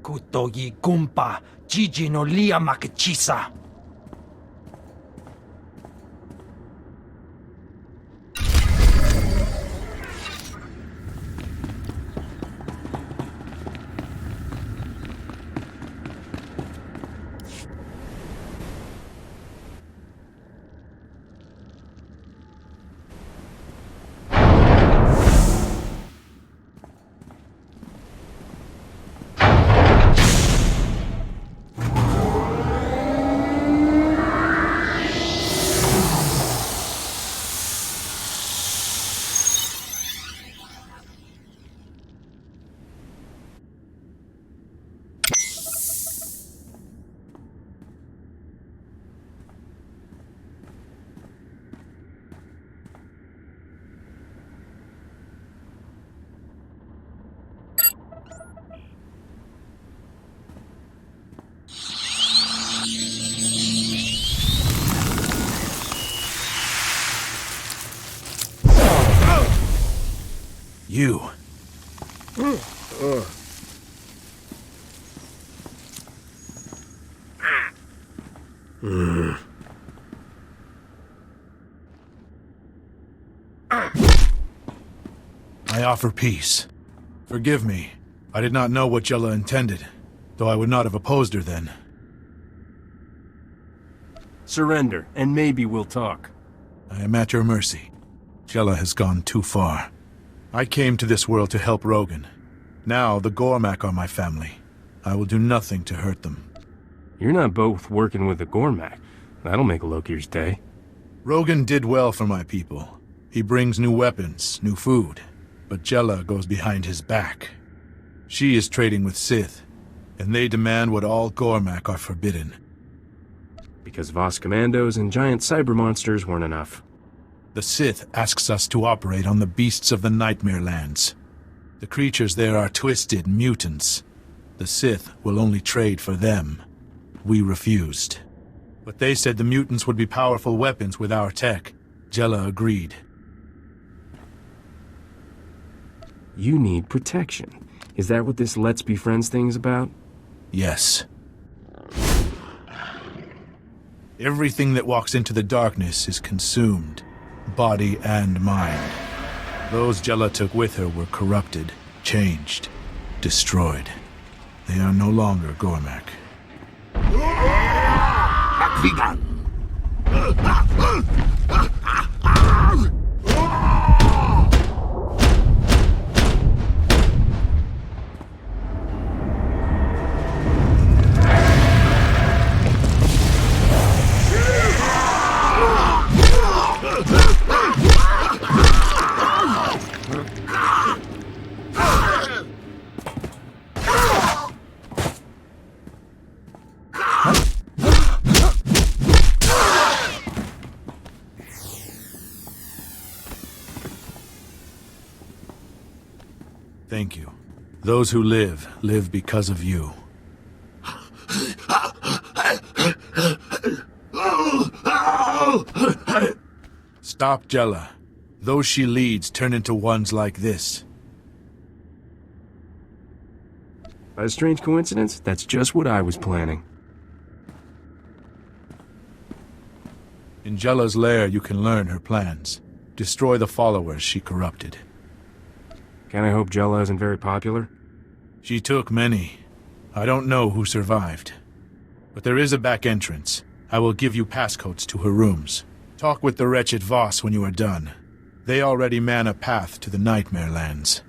Kutogi gumpa. Jiji no lia makachisa. You. I offer peace. Forgive me. I did not know what Jella intended, though I would not have opposed her then. Surrender, and maybe we'll talk. I am at your mercy. Jella has gone too far. I came to this world to help Rogan. Now the Gormak are my family. I will do nothing to hurt them. You're not both working with the Gormak. That'll make Lokir's day. Rogan did well for my people. He brings new weapons, new food. But Jella goes behind his back. She is trading with Sith, and they demand what all Gormak are forbidden. Because Voss commandos and giant cyber monsters weren't enough. The Sith asks us to operate on the beasts of the Nightmare Lands. The creatures there are twisted mutants. The Sith will only trade for them. We refused. But they said the mutants would be powerful weapons with our tech. Jella agreed. You need protection. Is that what this Let's Be Friends thing's about? Yes. Everything that walks into the darkness is consumed, body and mind. Those Jella took with her were corrupted, changed, destroyed. They are no longer Gormak. Thank you. Those who live, live because of you. Stop Jella. Those she leads turn into ones like this. By a strange coincidence, that's just what I was planning. In Jella's lair, you can learn her plans. Destroy the followers she corrupted. Can I hope Jella isn't very popular? She took many. I don't know who survived. But there is a back entrance. I will give you passcodes to her rooms. Talk with the wretched Voss when you are done. They already man a path to the Nightmare Lands.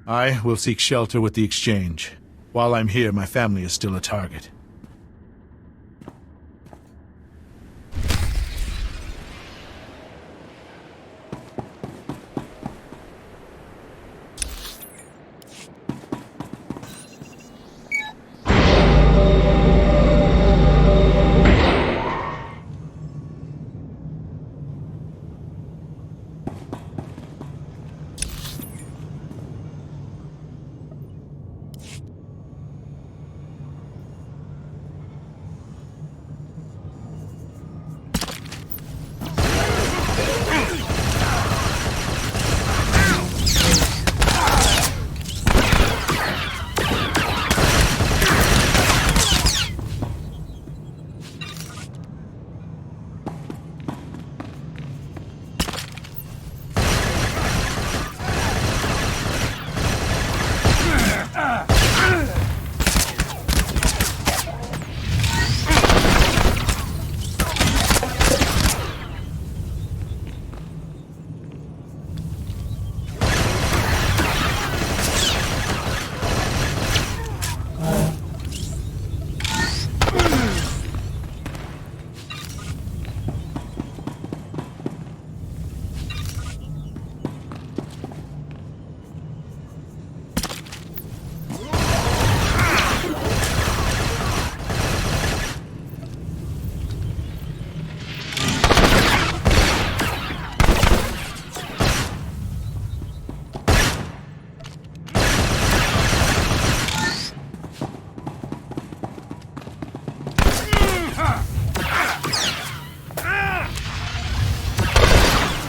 I will seek shelter with the Exchange. While I'm here, my family is still a target.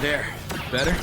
There. Better?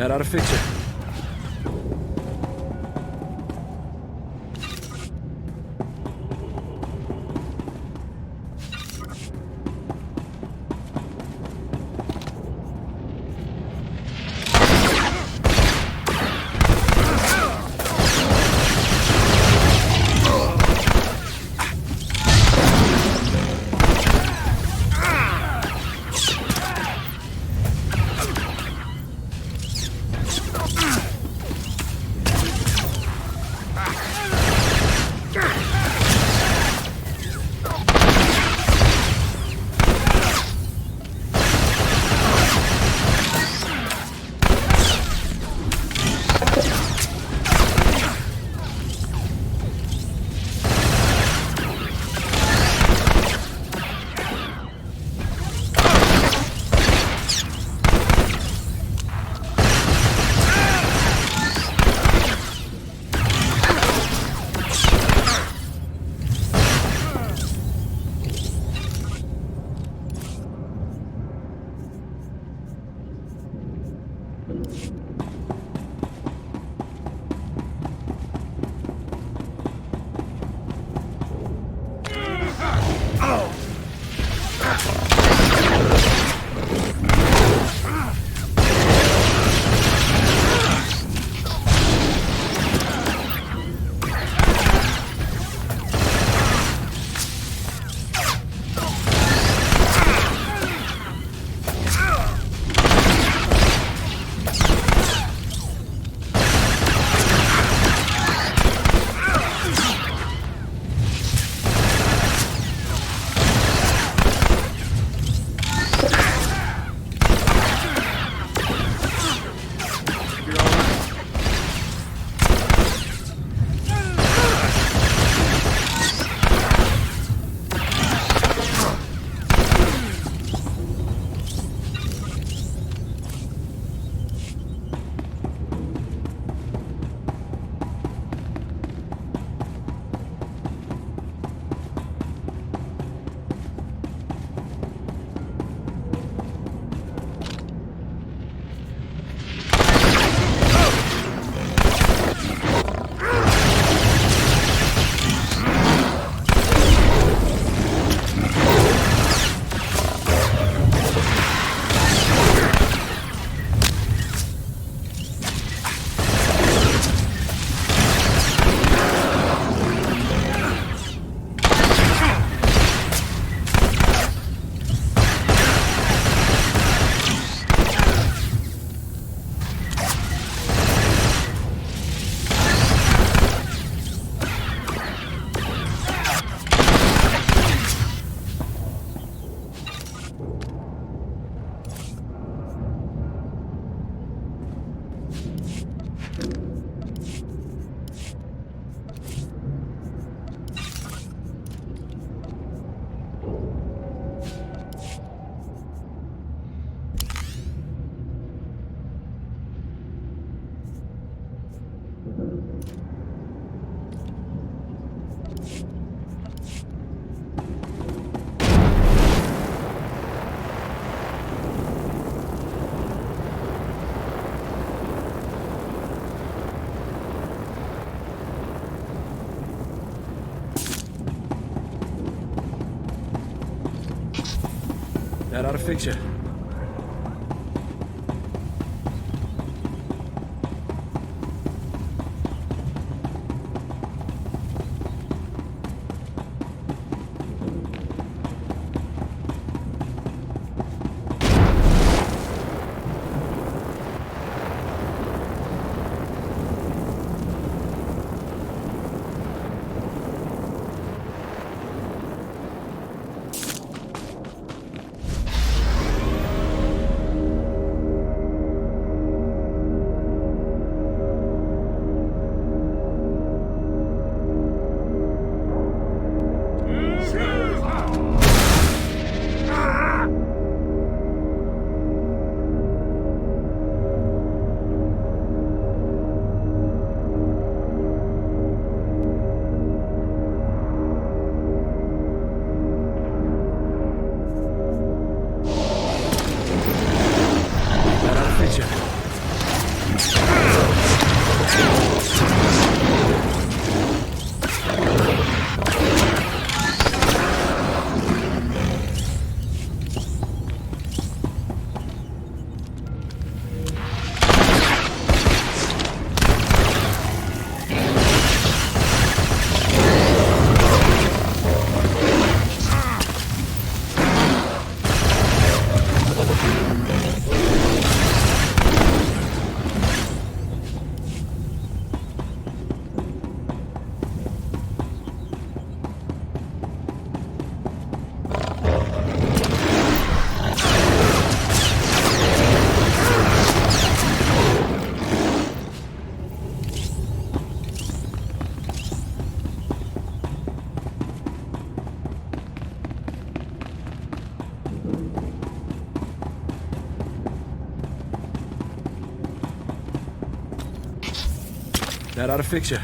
That ought to fix it. That ought to fix it. That ought to fix you.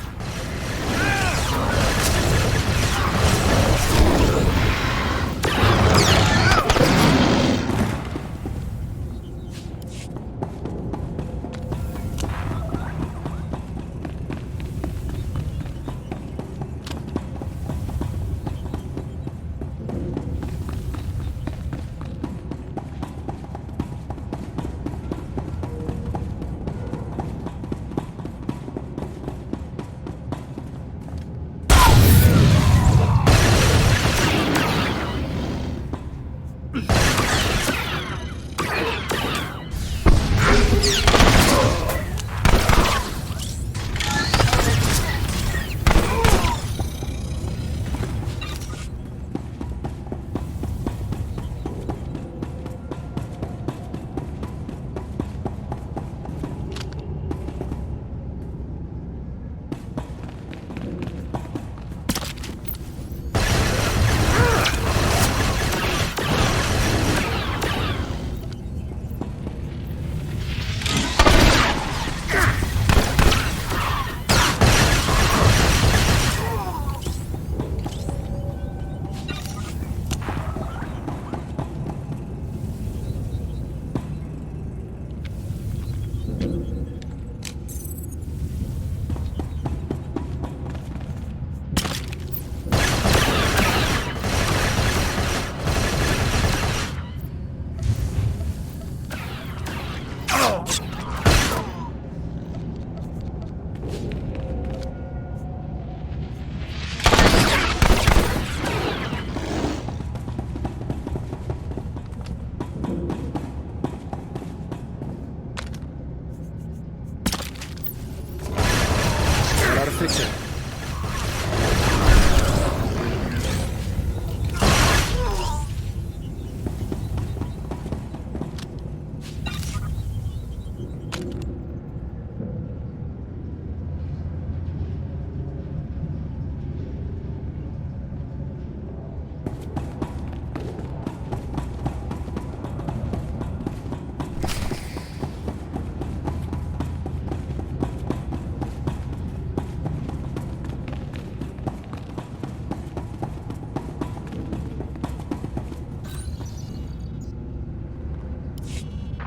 Fix it.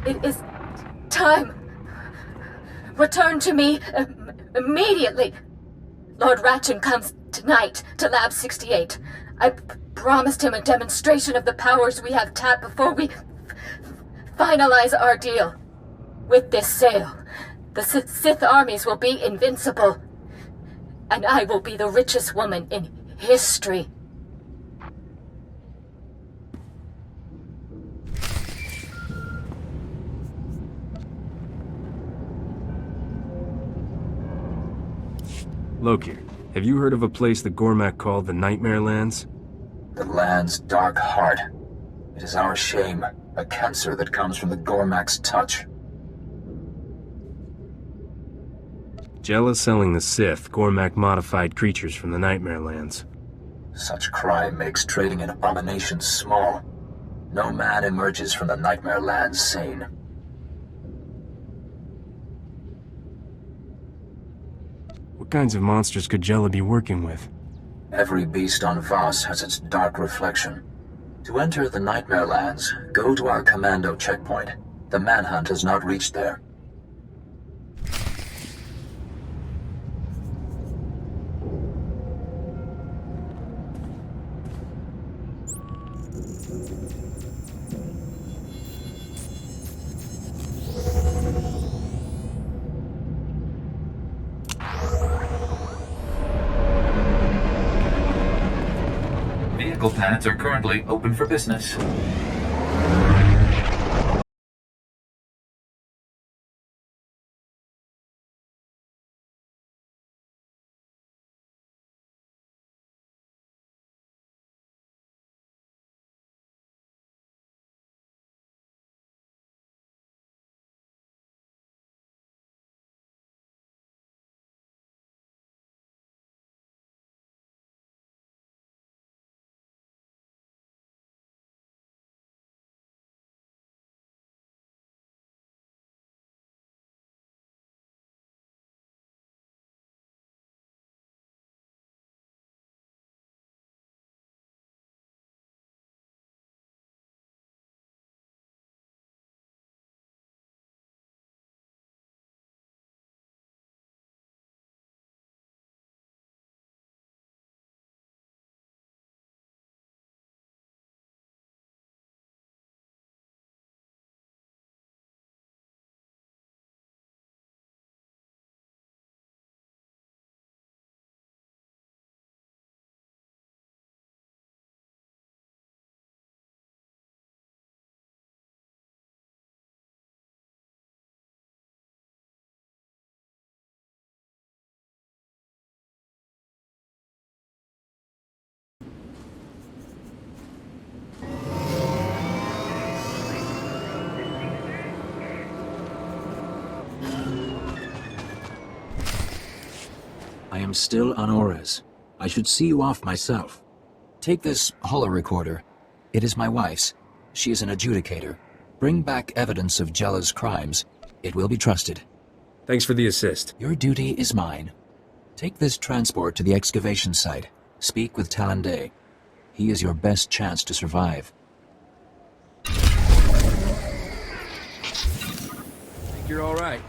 It is time. Return to me immediately. Lord Ratchin comes tonight to Lab 68. I promised him a demonstration of the powers we have tapped before we finalize our deal. With this sale, the Sith armies will be invincible, and I will be the richest woman in history. Loki, have you heard of a place that Gormak called the Nightmare Lands? The land's dark heart. It is our shame, a cancer that comes from the Gormak's touch. Jella selling the Sith Gormak-modified creatures from the Nightmare Lands. Such crime makes trading in abominations small. No man emerges from the Nightmare Lands sane. What kinds of monsters could Jella be working with? Every beast on Voss has its dark reflection. To enter the Nightmare Lands, go to our commando checkpoint. The manhunt has not reached there. Vehicle pads are currently open for business. I'm still on Ores. I should see you off myself. Take this holo-recorder. It is my wife's. She is an adjudicator. Bring back evidence of Jella's crimes. It will be trusted. Thanks for the assist. Your duty is mine. Take this transport to the excavation site. Speak with Talande. He is your best chance to survive. Think you're all right?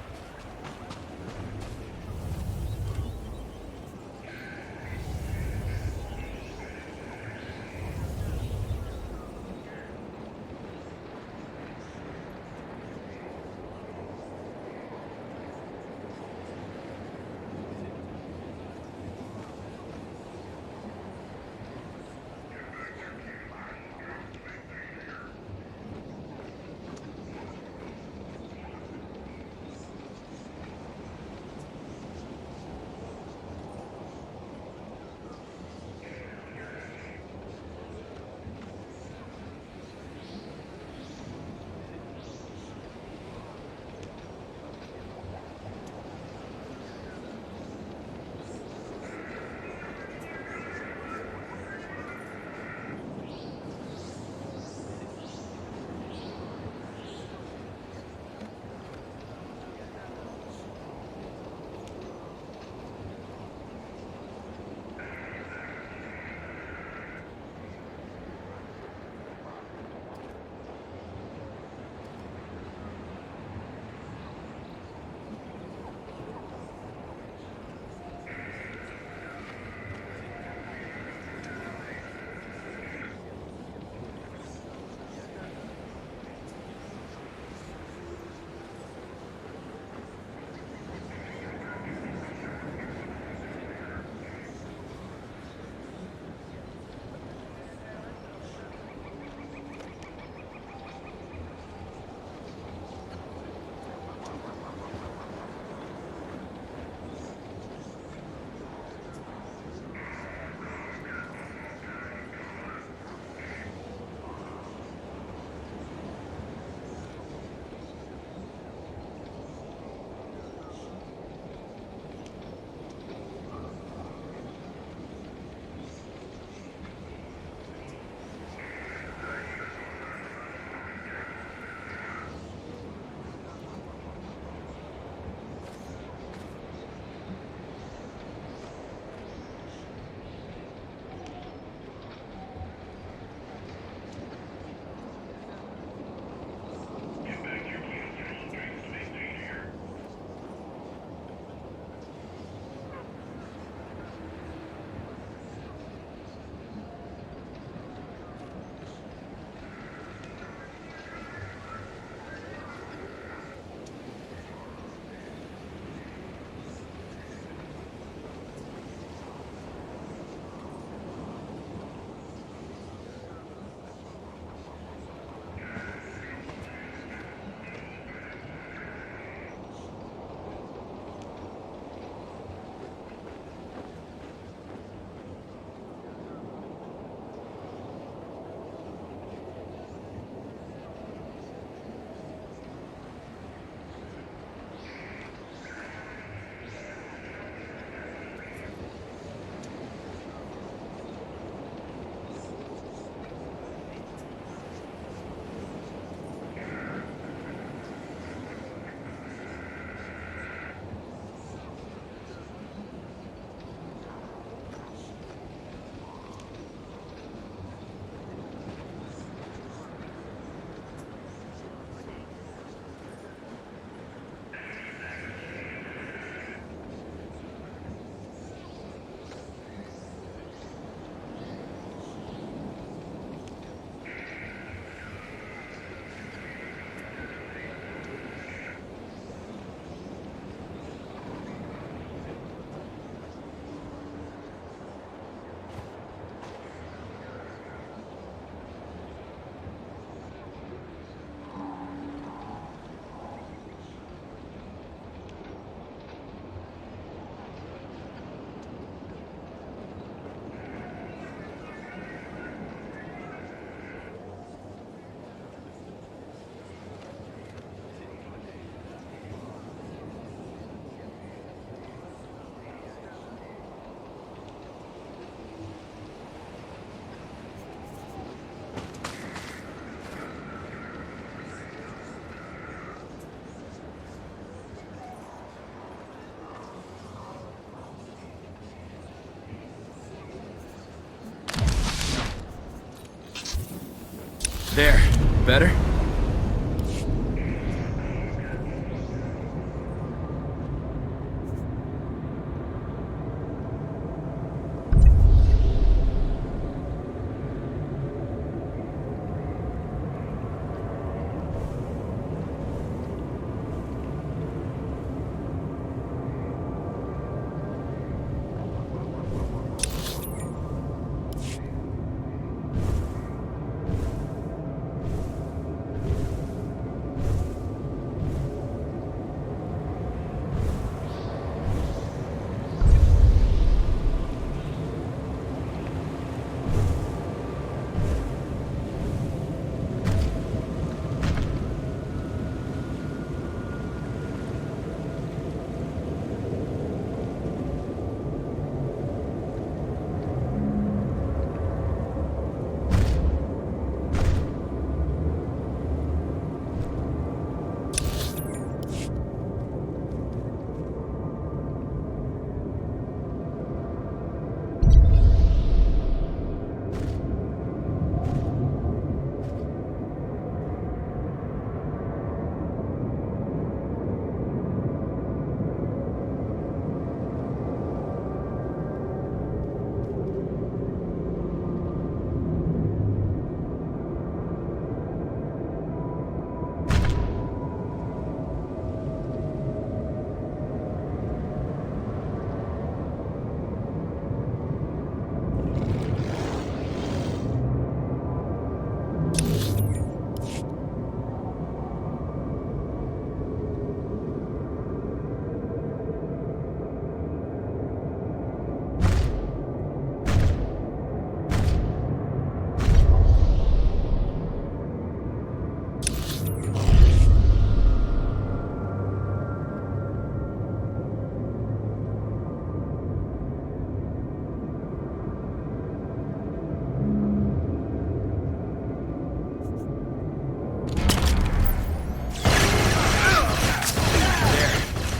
There. Better?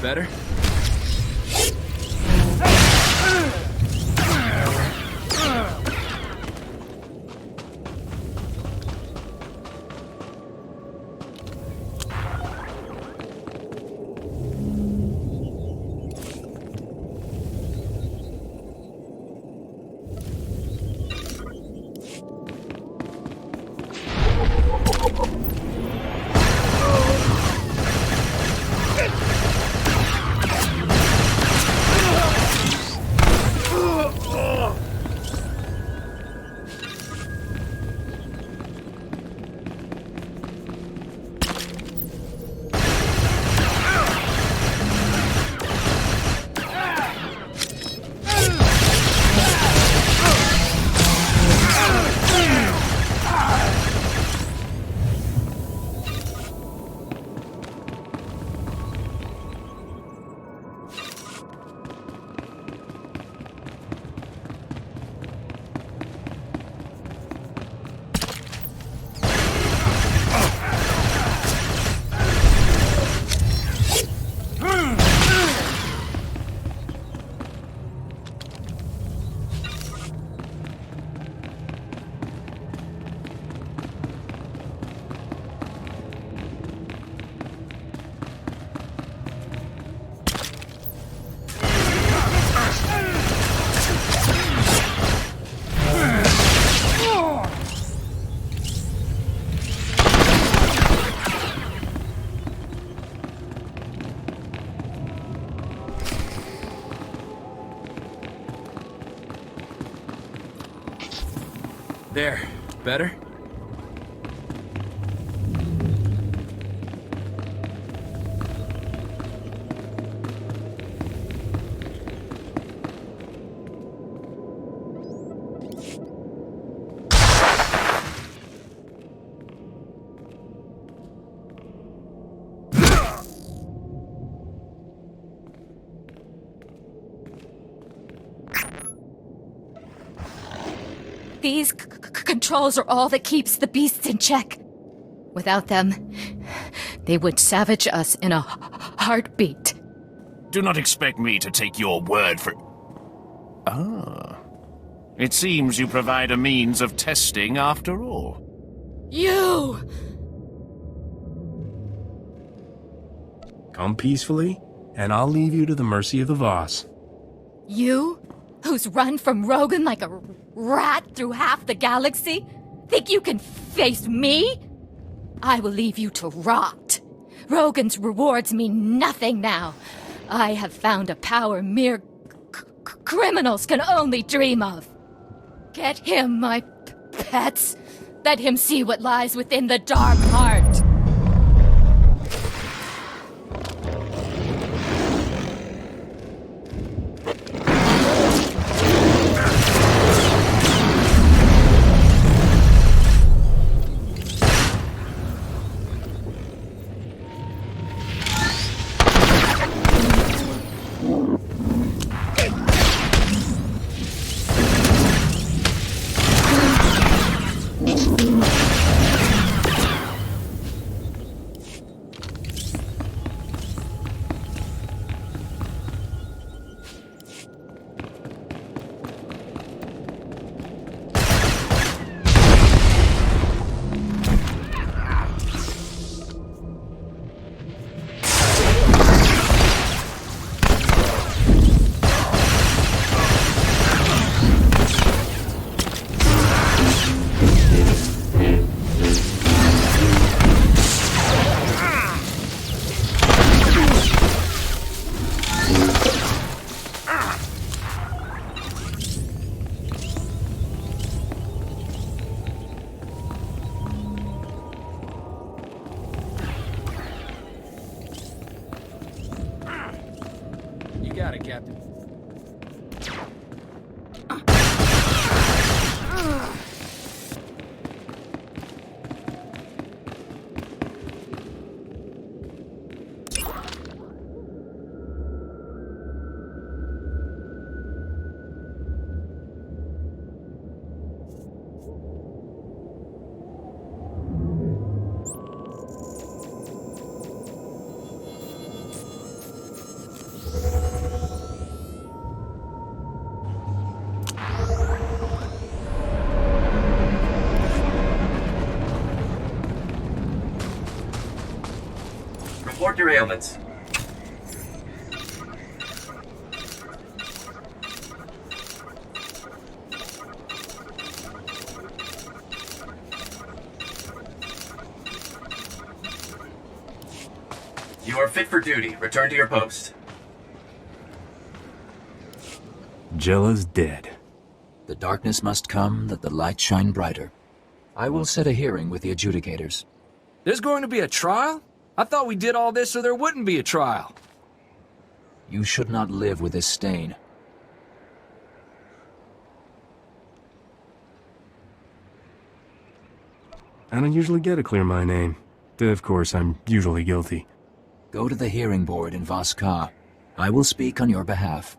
Better? There. Better? These controls are all that keeps the beasts in check. Without them, they would savage us in a heartbeat. Do not expect me to take your word for... Ah. It seems you provide a means of testing after all. You! Come peacefully, and I'll leave you to the mercy of the Voss. You? Who's run from Rogan like a rat through half the galaxy? Think you can face me? I will leave you to rot. Rogan's rewards mean nothing now. I have found a power mere criminals can only dream of. Get him, my pets. Let him see what lies within the dark heart. Got it, Captain. Report your ailments. You are fit for duty. Return to your post. Jella's dead. The darkness must come that the light shine brighter. I will set a hearing with the adjudicators. There's going to be a trial? I thought we did all this so there wouldn't be a trial. You should not live with this stain. I don't usually get to clear my name. Of course, I'm usually guilty. Go to the hearing board in Voss-Ka. I will speak on your behalf.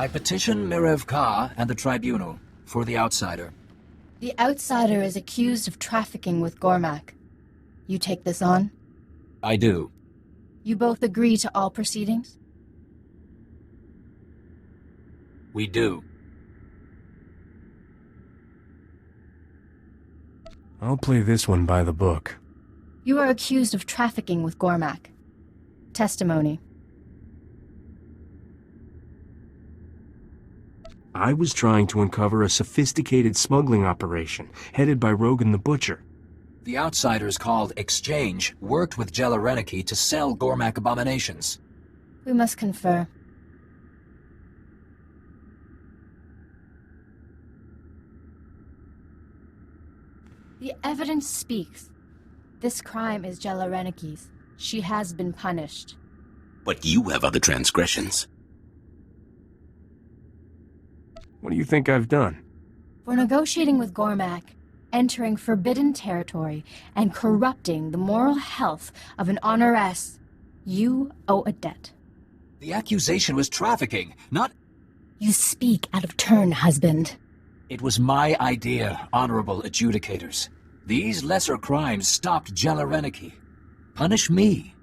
I petition Mirev Ka and the Tribunal for the outsider. The outsider is accused of trafficking with Gormak. You take this on? I do. You both agree to all proceedings? We do. I'll play this one by the book. You are accused of trafficking with Gormak. Testimony. I was trying to uncover a sophisticated smuggling operation headed by Rogan the Butcher. The outsiders called Exchange worked with Jella Reneki to sell Gormak abominations. We must confer. The evidence speaks. This crime is Jella Reneki's. She has been punished. But you have other transgressions. What do you think I've done? For negotiating with Gormak, entering forbidden territory, and corrupting the moral health of an honoress, you owe a debt. The accusation was trafficking, not... You speak out of turn, husband. It was my idea, honorable adjudicators. These lesser crimes stopped Jella Reneki. Punish me.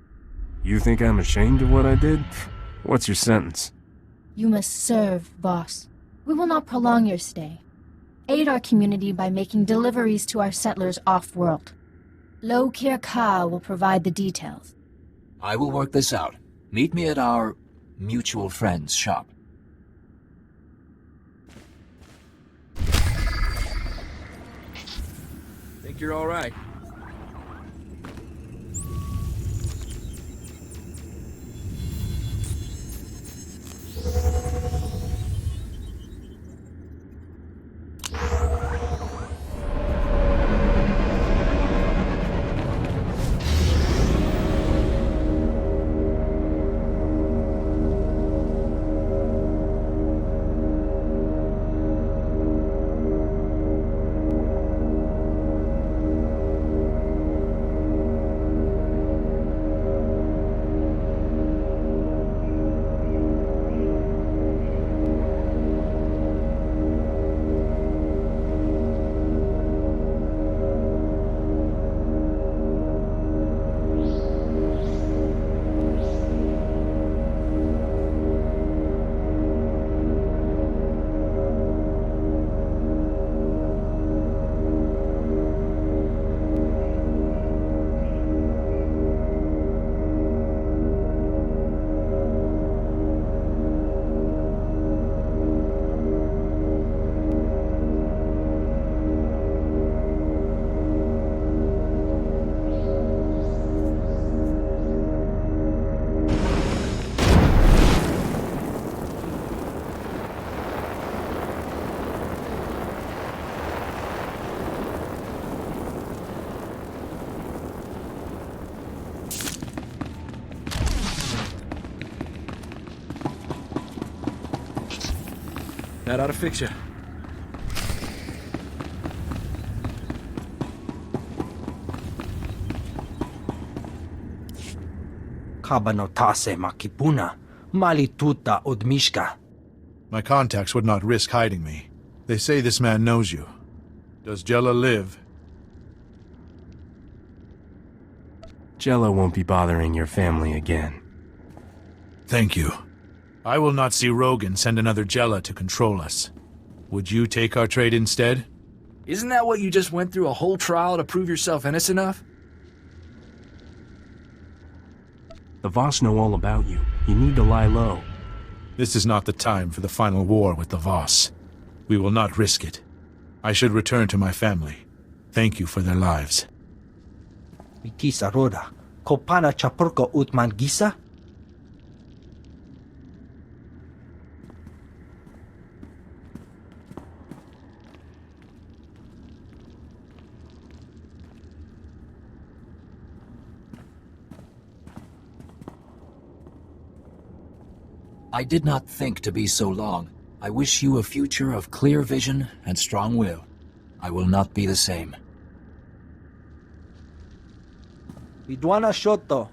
You think I'm ashamed of what I did? What's your sentence? You must serve, boss. We will not prolong your stay. Aid our community by making deliveries to our settlers off-world. Lo Kir Ka will provide the details. I will work this out. Meet me at our mutual friend's shop. Think you're all right? That ought to fix you. Kabanotase makipuna, malituta odmishka. My contacts would not risk hiding me. They say this man knows you. Does Jella live? Jella won't be bothering your family again. Thank you. I will not see Rogan send another Jella to control us. Would you take our trade instead? Isn't that what you just went through a whole trial to prove yourself innocent of? The Voss know all about you. You need to lie low. This is not the time for the final war with the Voss. We will not risk it. I should return to my family. Thank you for their lives. Mikisa roda, kopana chapurko utman gisa? I did not think to be so long. I wish you a future of clear vision and strong will. I will not be the same. Vidwana Shoto.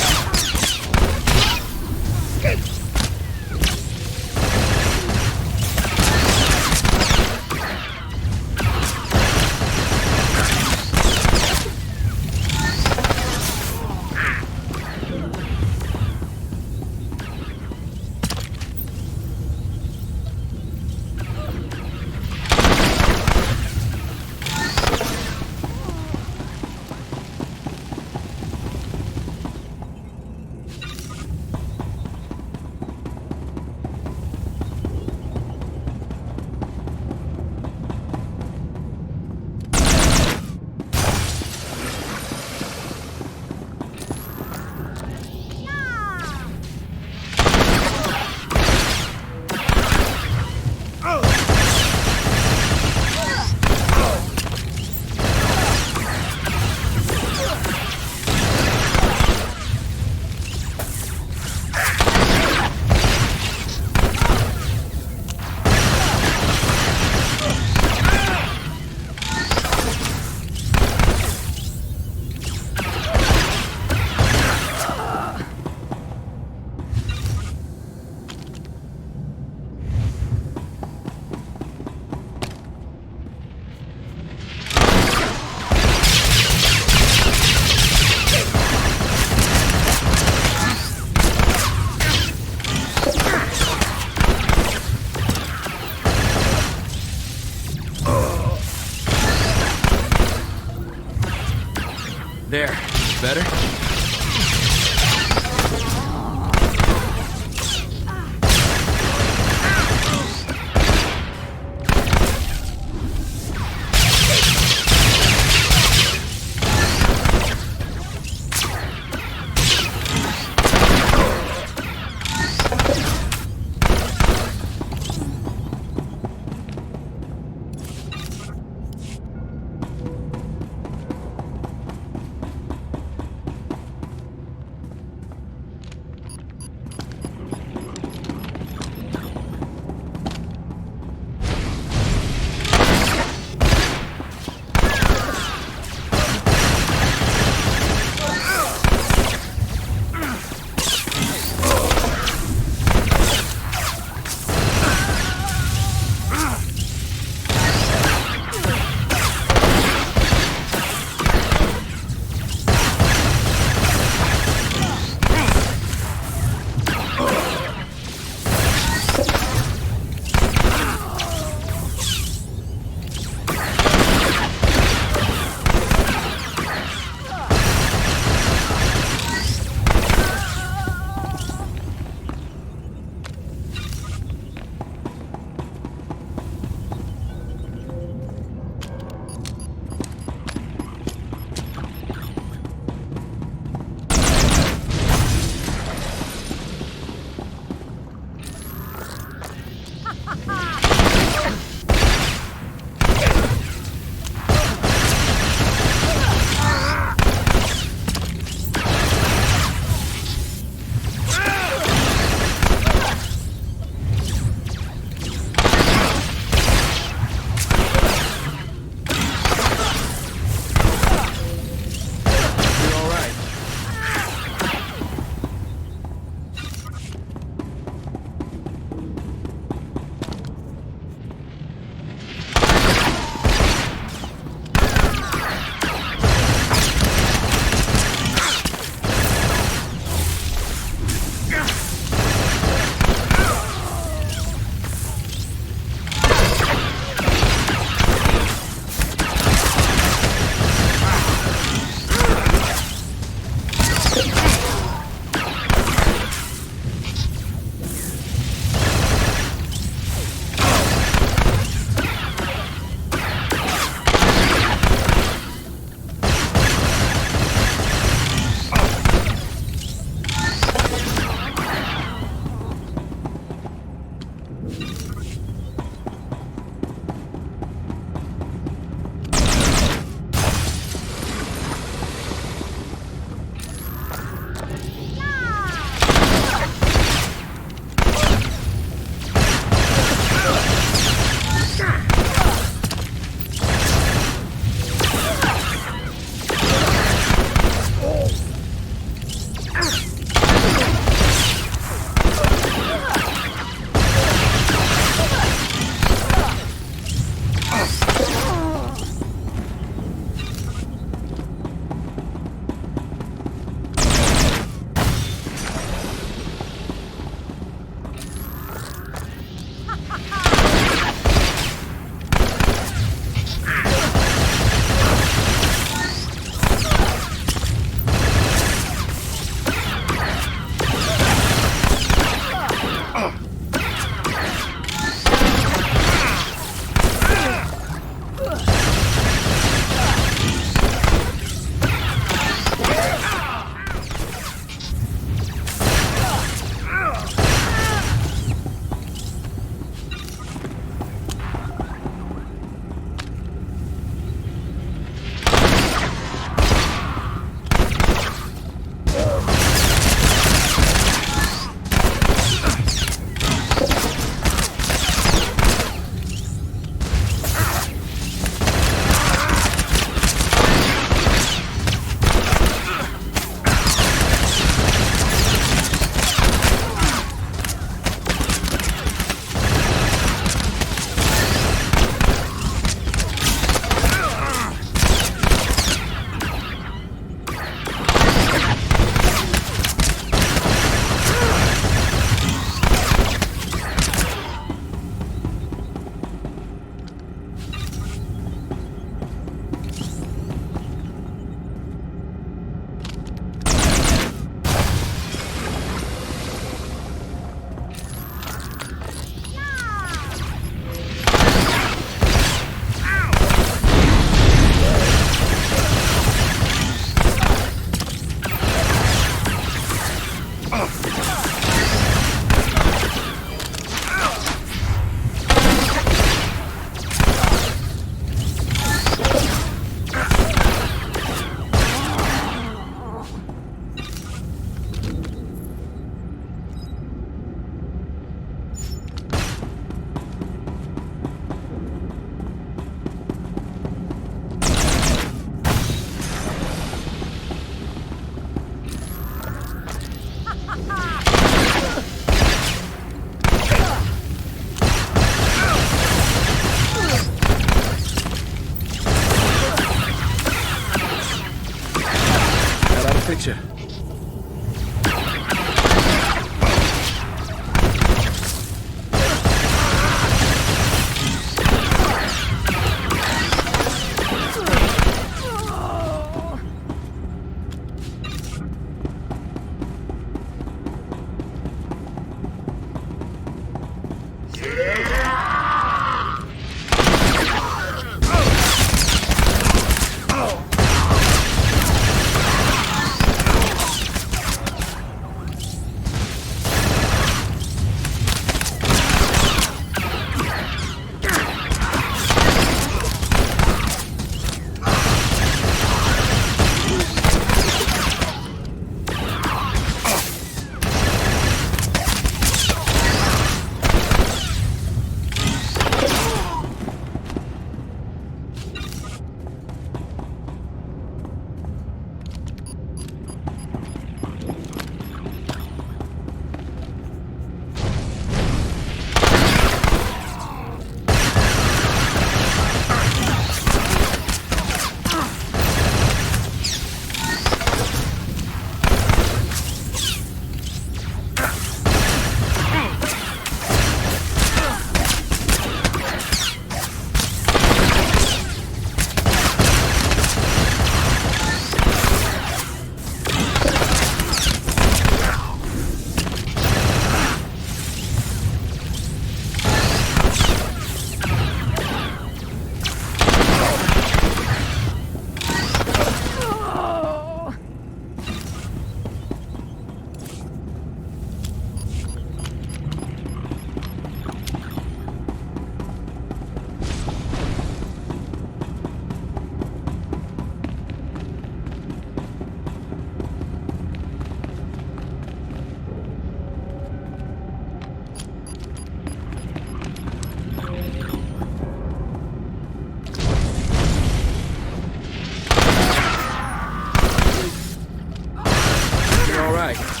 all right.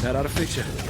That ought to fix you.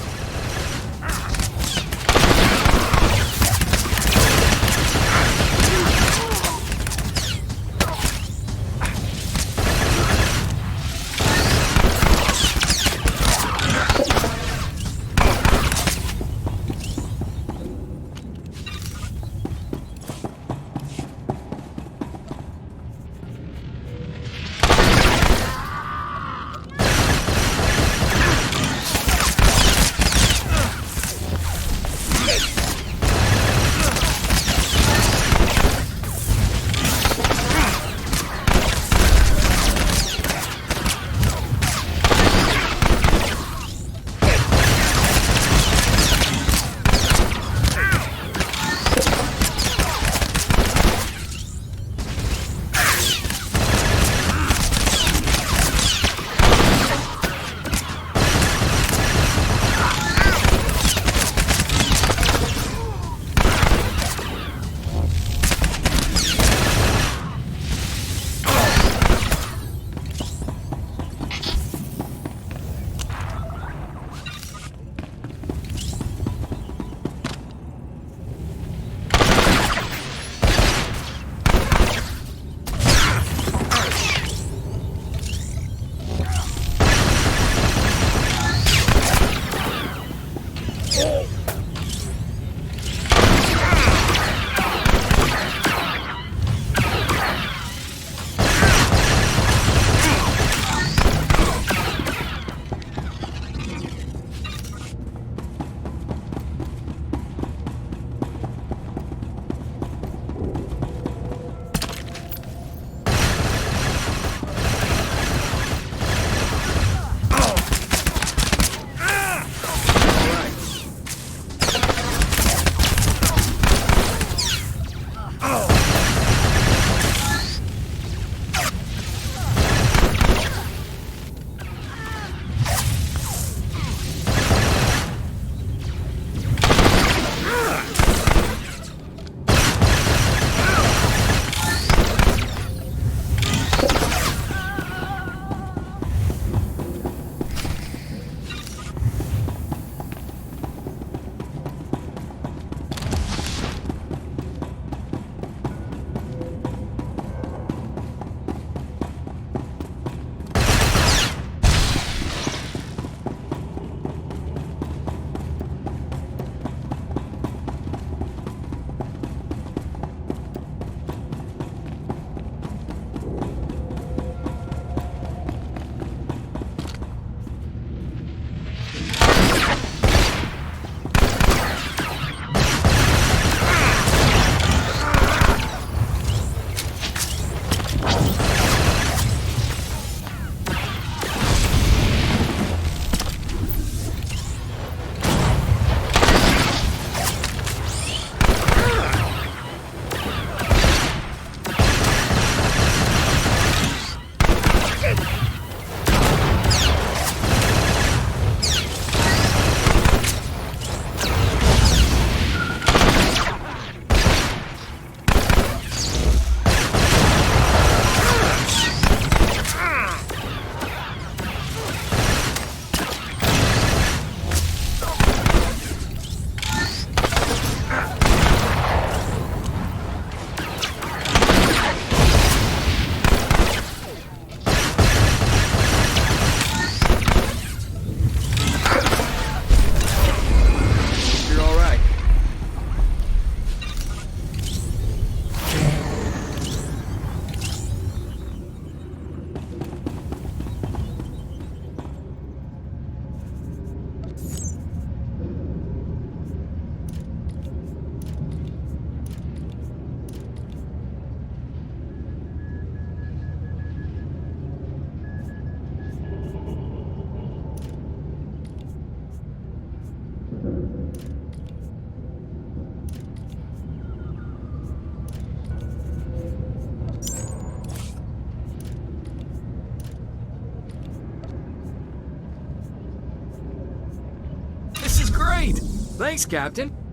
great! Thanks, Captain.